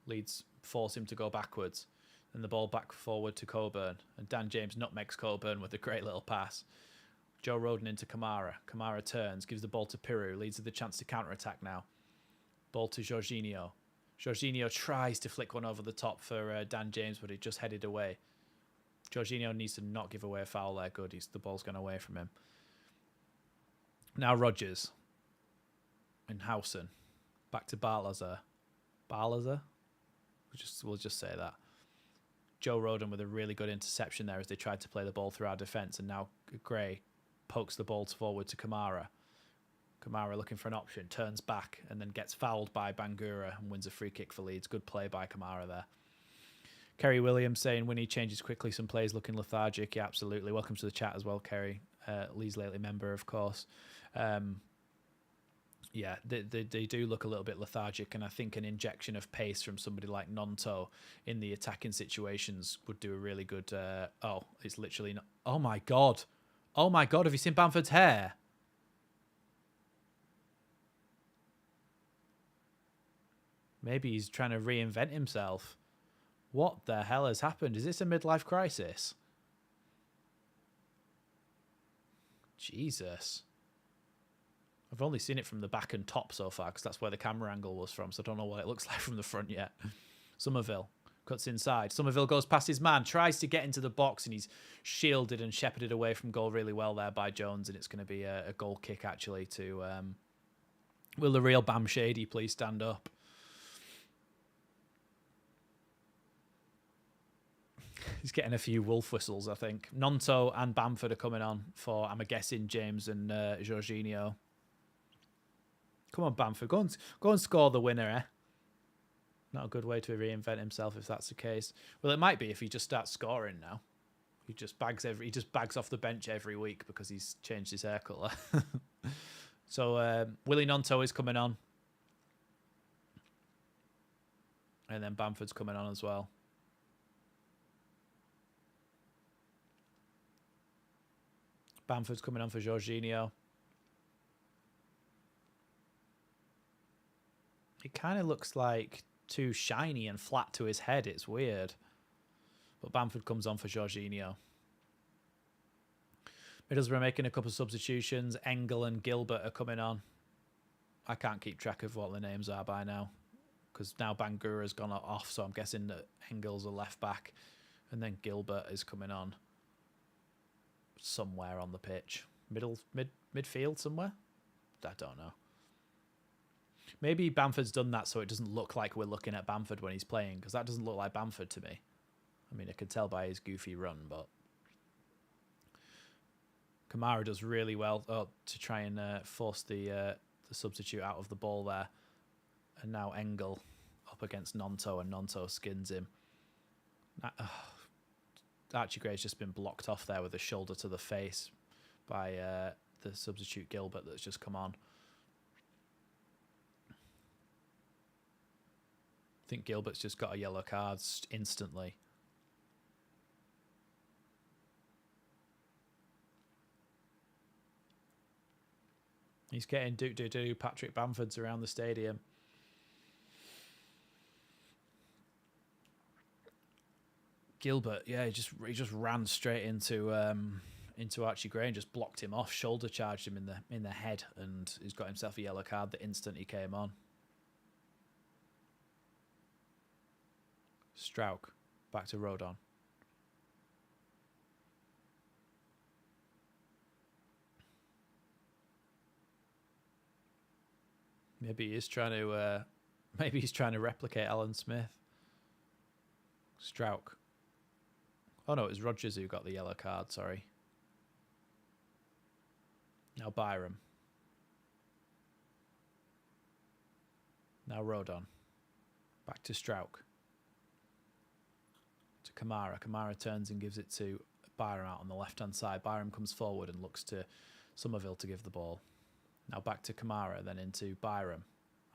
Leeds force him to go backwards. And the ball back forward to Coburn. And Dan James nutmegs Coburn with a great little pass. Joe Rodon into Kamara. Kamara turns, gives the ball to Piru. Leeds with the chance to counter-attack now. Ball to Jorginho. Jorginho tries to flick one over the top for Dan James, but it just headed away. Jorginho needs to not give away a foul there. Good, the ball's gone away from him. Now Rodgers. And Howson. Back to Barlazer. Barlazer? We'll just say that. Joe Rodon with a really good interception there as they tried to play the ball through our defence, and now Gray pokes the ball forward to Kamara. Kamara looking for an option, turns back and then gets fouled by Bangura and wins a free kick for Leeds. Good play by Kamara there. Kerry Williams saying when he changes quickly, some players looking lethargic. Yeah, absolutely. Welcome to the chat as well, Kerry. Leeds Lately member, of course. Yeah, they do look a little bit lethargic, and I think an injection of pace from somebody like Nonto in the attacking situations would do a really good... oh, it's literally not... Oh, my God. Oh, my God. Have you seen Bamford's hair? Maybe he's trying to reinvent himself. What the hell has happened? Is this a midlife crisis? Jesus. I've only seen it from the back and top so far because that's where the camera angle was from, so I don't know what it looks like from the front yet. Somerville cuts inside. Somerville goes past his man, tries to get into the box, and he's shielded and shepherded away from goal really well there by Jones, and it's going to be a goal kick, actually, to... will the real Bam Shady please stand up? He's getting a few wolf whistles, I think. Nonto and Bamford are coming on for, I'm guessing, James and Jorginho. Come on, Bamford. Go and score the winner, eh? Not a good way to reinvent himself if that's the case. Well, it might be if he just starts scoring now. He just bags off the bench every week because he's changed his hair colour. So Willie Nonto is coming on. And then Bamford's coming on as well. Bamford's coming on for Jorginho. It kind of looks like too shiny and flat to his head. It's weird. But Bamford comes on for Jorginho. Middlesbrough making a couple of substitutions. Engel and Gilbert are coming on. I can't keep track of what the names are by now, because now Bangura's gone off, so I'm guessing that Engel's a left back. And then Gilbert is coming on somewhere on the pitch. Midfield somewhere? I don't know. Maybe Bamford's done that so it doesn't look like we're looking at Bamford when he's playing, because that doesn't look like Bamford to me. I mean, I could tell by his goofy run, but... Kamara does really well to try and force the substitute out of the ball there. And now Engel up against Nonto, and Nonto skins him. Archie Gray's just been blocked off there with a shoulder to the face by the substitute Gilbert that's just come on. I think Gilbert's just got a yellow card instantly. He's getting do Patrick Bamford's around the stadium. Gilbert, yeah, he just ran straight into Archie Gray and just blocked him off, shoulder charged him in the head, and he's got himself a yellow card the instant he came on. Strauch back to Rodon. Maybe he's trying to replicate Alan Smith. Strauch. Oh no, it was Rodgers who got the yellow card, sorry. Now Byram. Now Rodon. Back to Strauch. To Kamara. Kamara turns and gives it to Byram out on the left-hand side. Byram comes forward and looks to Somerville to give the ball. Now back to Kamara, then into Byram.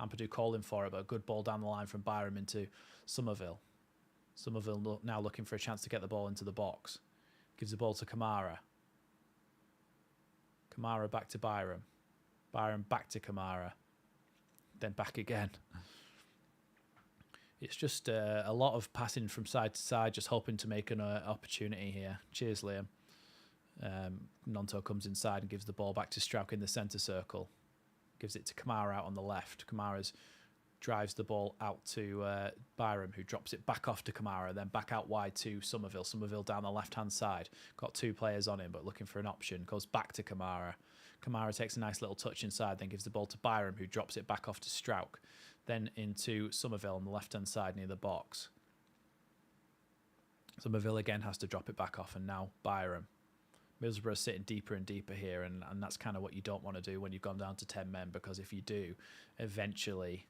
Ampadu calling for it, but a good ball down the line from Byram into Somerville. Somerville now looking for a chance to get the ball into the box. Gives the ball to Kamara. Kamara back to Byram. Byram back to Kamara. Then back again. It's just a lot of passing from side to side, just hoping to make an opportunity here. Cheers, Liam. Nonto comes inside and gives the ball back to Strauch in the centre circle. Gives it to Kamara out on the left. Kamara drives the ball out to Byram, who drops it back off to Kamara, then back out wide to Somerville. Somerville down the left-hand side. Got two players on him, but looking for an option. Goes back to Kamara. Kamara takes a nice little touch inside, then gives the ball to Byram, who drops it back off to Strauch. Then into Somerville on the left-hand side near the box. Somerville again has to drop it back off, and now Byram. Middlesbrough sitting deeper and deeper here, and that's kind of what you don't want to do when you've gone down to 10 men, because if you do, eventually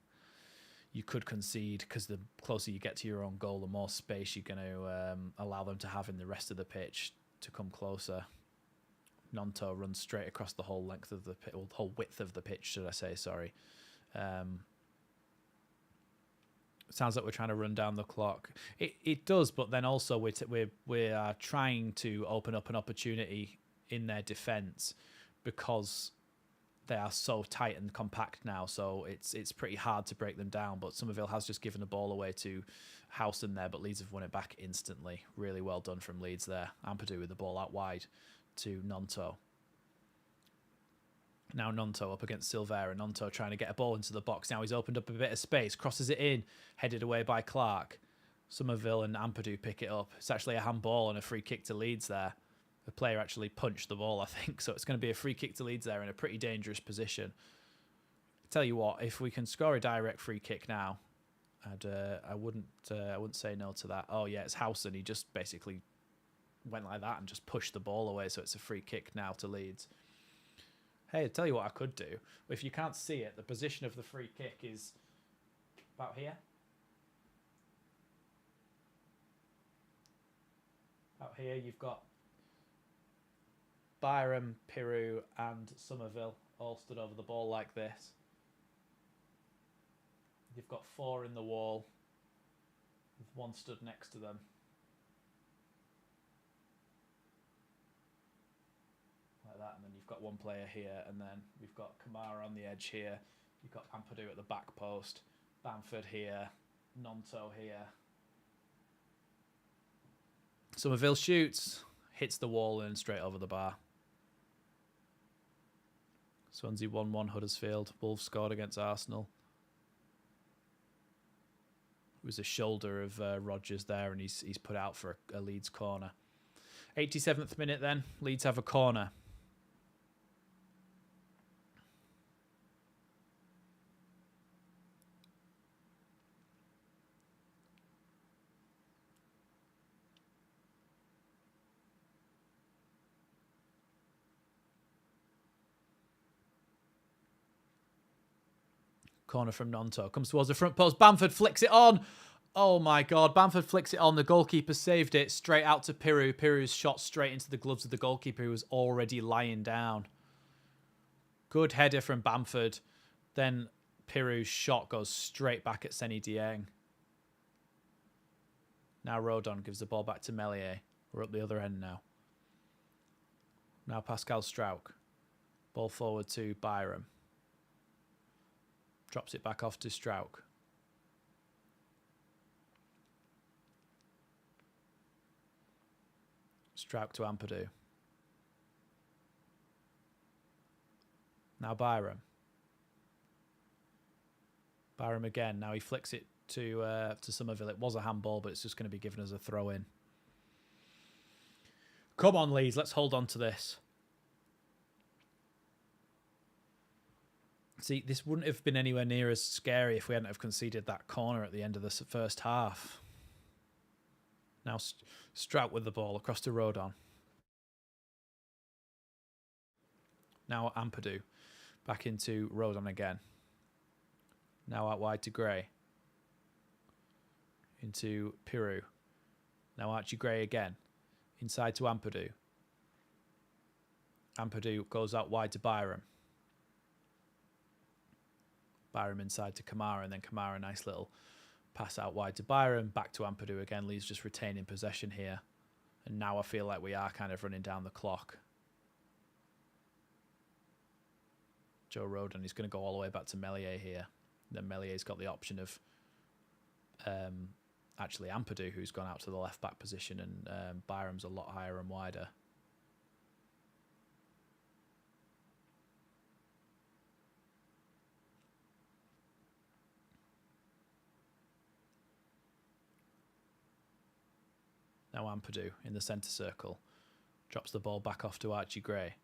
you could concede, because the closer you get to your own goal, the more space you're going to allow them to have in the rest of the pitch to come closer. Nonto runs straight across the whole length of the pitch, or the whole width of the pitch, should I say, sorry. Sounds like we're trying to run down the clock. It does, but then also we are trying to open up an opportunity in their defence, because they are so tight and compact now. So it's pretty hard to break them down. But Somerville has just given the ball away to Howson there, but Leeds have won it back instantly. Really well done from Leeds there. Ampadu with the ball out wide to Nonto. Now Nonto up against Silvera. Nonto trying to get a ball into the box. Now he's opened up a bit of space. Crosses it in. Headed away by Clark. Somerville and Ampadu pick it up. It's actually a handball and a free kick to Leeds there. The player actually punched the ball, I think. So it's going to be a free kick to Leeds there in a pretty dangerous position. I tell you what, if we can score a direct free kick now, I wouldn't say no to that. Oh yeah, it's Howson. He just basically went like that and just pushed the ball away. So it's a free kick now to Leeds. Hey, I'll tell you what I could do. If you can't see it, the position of the free kick is about here. Out here, you've got Byram, Piru, and Somerville all stood over the ball like this. You've got four in the wall, with one stood next to them. That, and then you've got one player here, and then we've got Kamara on the edge here. You've got Ampadu at the back post, Bamford here, Nonto here. Somerville shoots, hits the wall and straight over the bar. Swansea 1-1 Huddersfield. Wolves scored against Arsenal. It was a shoulder of Rodgers there, and he's put out for a Leeds corner. 87th minute then, Leeds have a corner. Corner from Nonto. Comes towards the front post. Bamford flicks it on. Oh my God, Bamford flicks it on. The goalkeeper saved it straight out to Piru. Piru's shot straight into the gloves of the goalkeeper who was already lying down. Good header from Bamford. Then Piru's shot goes straight back at Seny Dieng. Now Rodon gives the ball back to Meslier. We're up the other end now. Now Pascal Strauch. Ball forward to Byram. Drops it back off to Strauch. Strauch to Ampadu. Now Byram. Byram again. Now he flicks it to Somerville. It was a handball, but it's just going to be given as a throw-in. Come on, Leeds. Let's hold on to this. See, this wouldn't have been anywhere near as scary if we hadn't have conceded that corner at the end of the first half. Now Strauch with the ball across to Rodon. Now Ampadu. Back into Rodon again. Now out wide to Gray. Into Piru. Now Archie Gray again. Inside to Ampadu. Ampadu goes out wide to Byram. Byram inside to Kamara, and then Kamara, nice little pass out wide to Byram. Back to Ampadu again. Leeds just retaining possession here. And now I feel like we are kind of running down the clock. Joe Rodon, he's going to go all the way back to Meslier here. Then Mellier's got the option of actually Ampadu, who's gone out to the left-back position, and Byram's a lot higher and wider. Now Ampadu in the centre circle. Drops the ball back off to Archie Gray.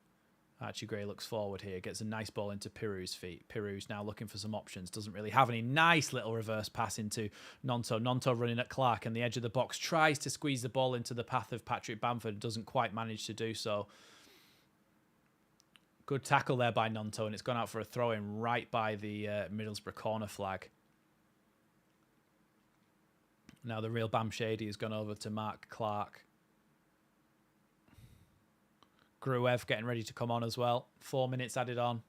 Archie Gray looks forward here, gets a nice ball into Piru's feet. Piru's now looking for some options, doesn't really have any. Nice little reverse pass into Nonto. Nonto running at Clark and the edge of the box, tries to squeeze the ball into the path of Patrick Bamford, doesn't quite manage to do so. Good tackle there by Nonto, and it's gone out for a throw-in right by the Middlesbrough corner flag. Now the real Bam Shady has gone over to Mark Clark. Gruev getting ready to come on as well. 4 minutes added on.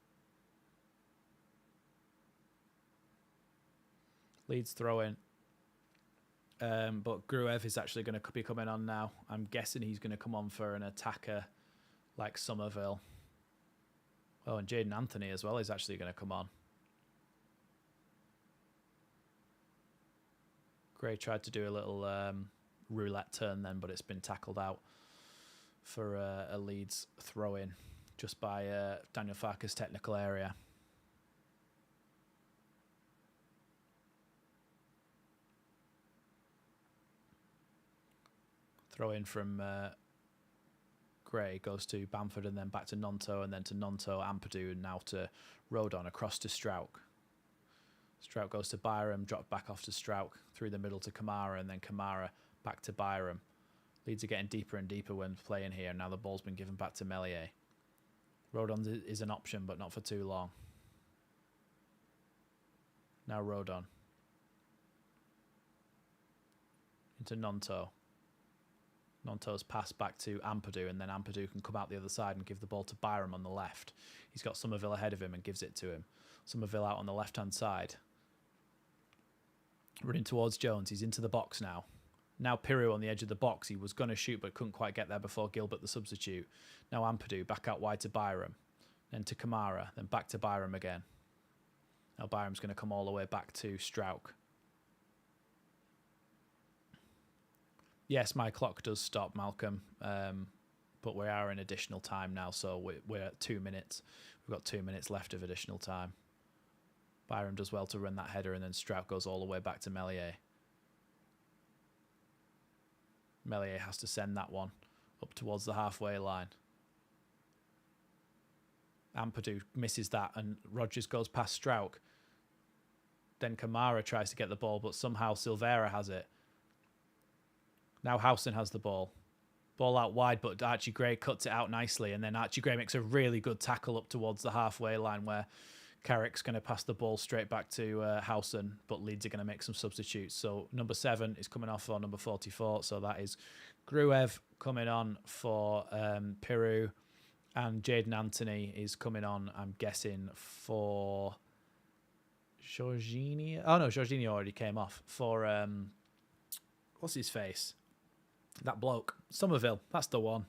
Leeds throw in. But Gruev is actually going to be coming on now. I'm guessing he's going to come on for an attacker like Somerville. Oh, and Jaden Anthony as well is actually going to come on. Gray tried to do a little roulette turn then, but it's been tackled out for a Leeds throw-in just by Daniel Farker's technical area. Throw-in from Gray goes to Bamford and then back to Nonto and then to Nonto, Ampadu, and now to Rodon across to Strauch. Strauch goes to Byram, dropped back off to Strauch, through the middle to Kamara, and then Kamara back to Byram. Leeds are getting deeper and deeper when playing here. Now the ball's been given back to Meslier. Rodon is an option, but not for too long. Now Rodon. Into Nonto. Nonto's pass back to Ampadu, and then Ampadu can come out the other side and give the ball to Byram on the left. He's got Somerville ahead of him and gives it to him. Somerville out on the left-hand side. Running towards Jones. He's into the box now. Now Piru on the edge of the box. He was going to shoot but couldn't quite get there before Gilbert, the substitute. Now Ampadu back out wide to Byram. Then to Kamara. Then back to Byram again. Now Byram's going to come all the way back to Strauch. Yes, my clock does stop, Malcolm. But we are in additional time now, so we're at 2 minutes. We've got 2 minutes left of additional time. Byram does well to run that header, and then Strauch goes all the way back to Meslier. Meslier has to send that one up towards the halfway line. Ampadu misses that, and Rogers goes past Strauch. Then Kamara tries to get the ball, but somehow Silvera has it. Now Howson has the ball. Ball out wide, but Archie Gray cuts it out nicely, and then Archie Gray makes a really good tackle up towards the halfway line where Carrick's going to pass the ball straight back to Howson, but Leeds are going to make some substitutes. So number 7 is coming off for number 44. So that is Gruev coming on for Peru, and Jaden Anthony is coming on, I'm guessing, for Jorginho. Oh no, Jorginho already came off for what's his face? That bloke, Somerville. That's the one.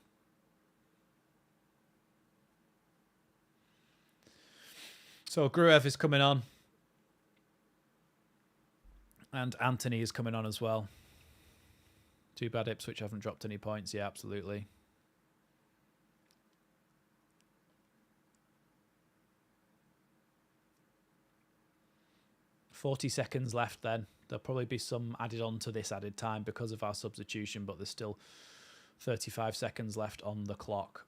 So Gruev is coming on, and Anthony is coming on as well. Too bad Ipswich haven't dropped any points. Yeah, absolutely. $40 seconds left then. There'll probably be some added on to this added time because of our substitution, but there's still 35 seconds left on the clock.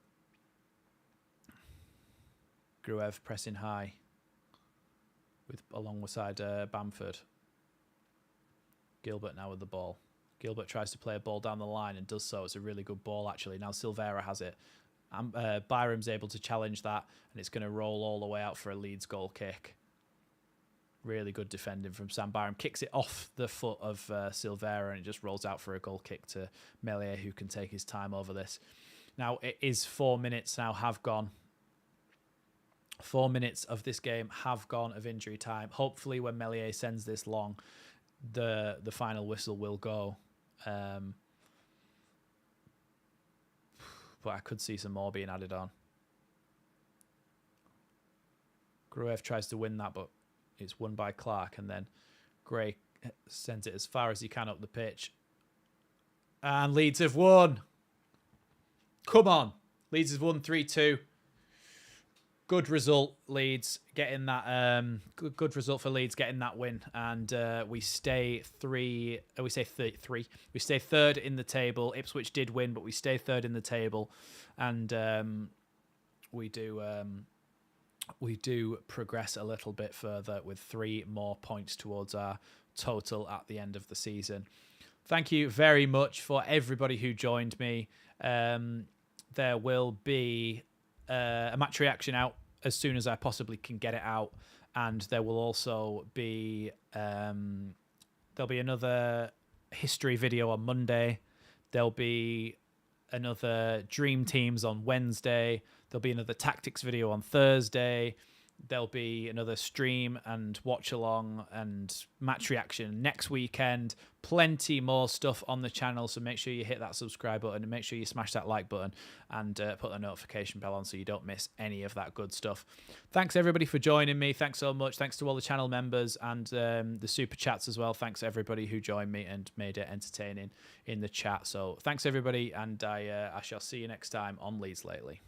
Gruev pressing high alongside Bamford. Gilbert now with the ball. Gilbert tries to play a ball down the line and does so. It's a really good ball, actually. Now Silvera has it. Byram's able to challenge that, and it's going to roll all the way out for a Leeds goal kick. Really good defending from Sam Byram. Kicks it off the foot of Silvera, and it just rolls out for a goal kick to Meslier, who can take his time over this. Now, it is 4 minutes now have gone. 4 minutes of this game have gone of injury time. Hopefully, when Meslier sends this long, the final whistle will go. But I could see some more being added on. Gruev tries to win that, but it's won by Clark, and then Gray sends it as far as he can up the pitch. And Leeds have won. Come on. Leeds has won 3-2. Good result, Leeds getting that. Good result for Leeds getting that win, and we stay three. We stay third in the table. Ipswich did win, but we stay third in the table, and we do progress a little bit further with 3 more points towards our total at the end of the season. Thank you very much for everybody who joined me. There will be a match reaction out as soon as I possibly can get it out, and there will also be there'll be another history video on Monday. There'll be another Dream Teams on Wednesday. There'll be another tactics video on Thursday. There'll be another stream and watch along and match reaction next weekend. Plenty more stuff on the channel, so make sure you hit that subscribe button and make sure you smash that like button and put the notification bell on so you don't miss any of that good stuff. Thanks everybody for joining me. Thanks so much. Thanks to all the channel members and the super chats as well. Thanks everybody who joined me and made it entertaining in the chat. So thanks everybody, and I shall see you next time on Leeds Lately.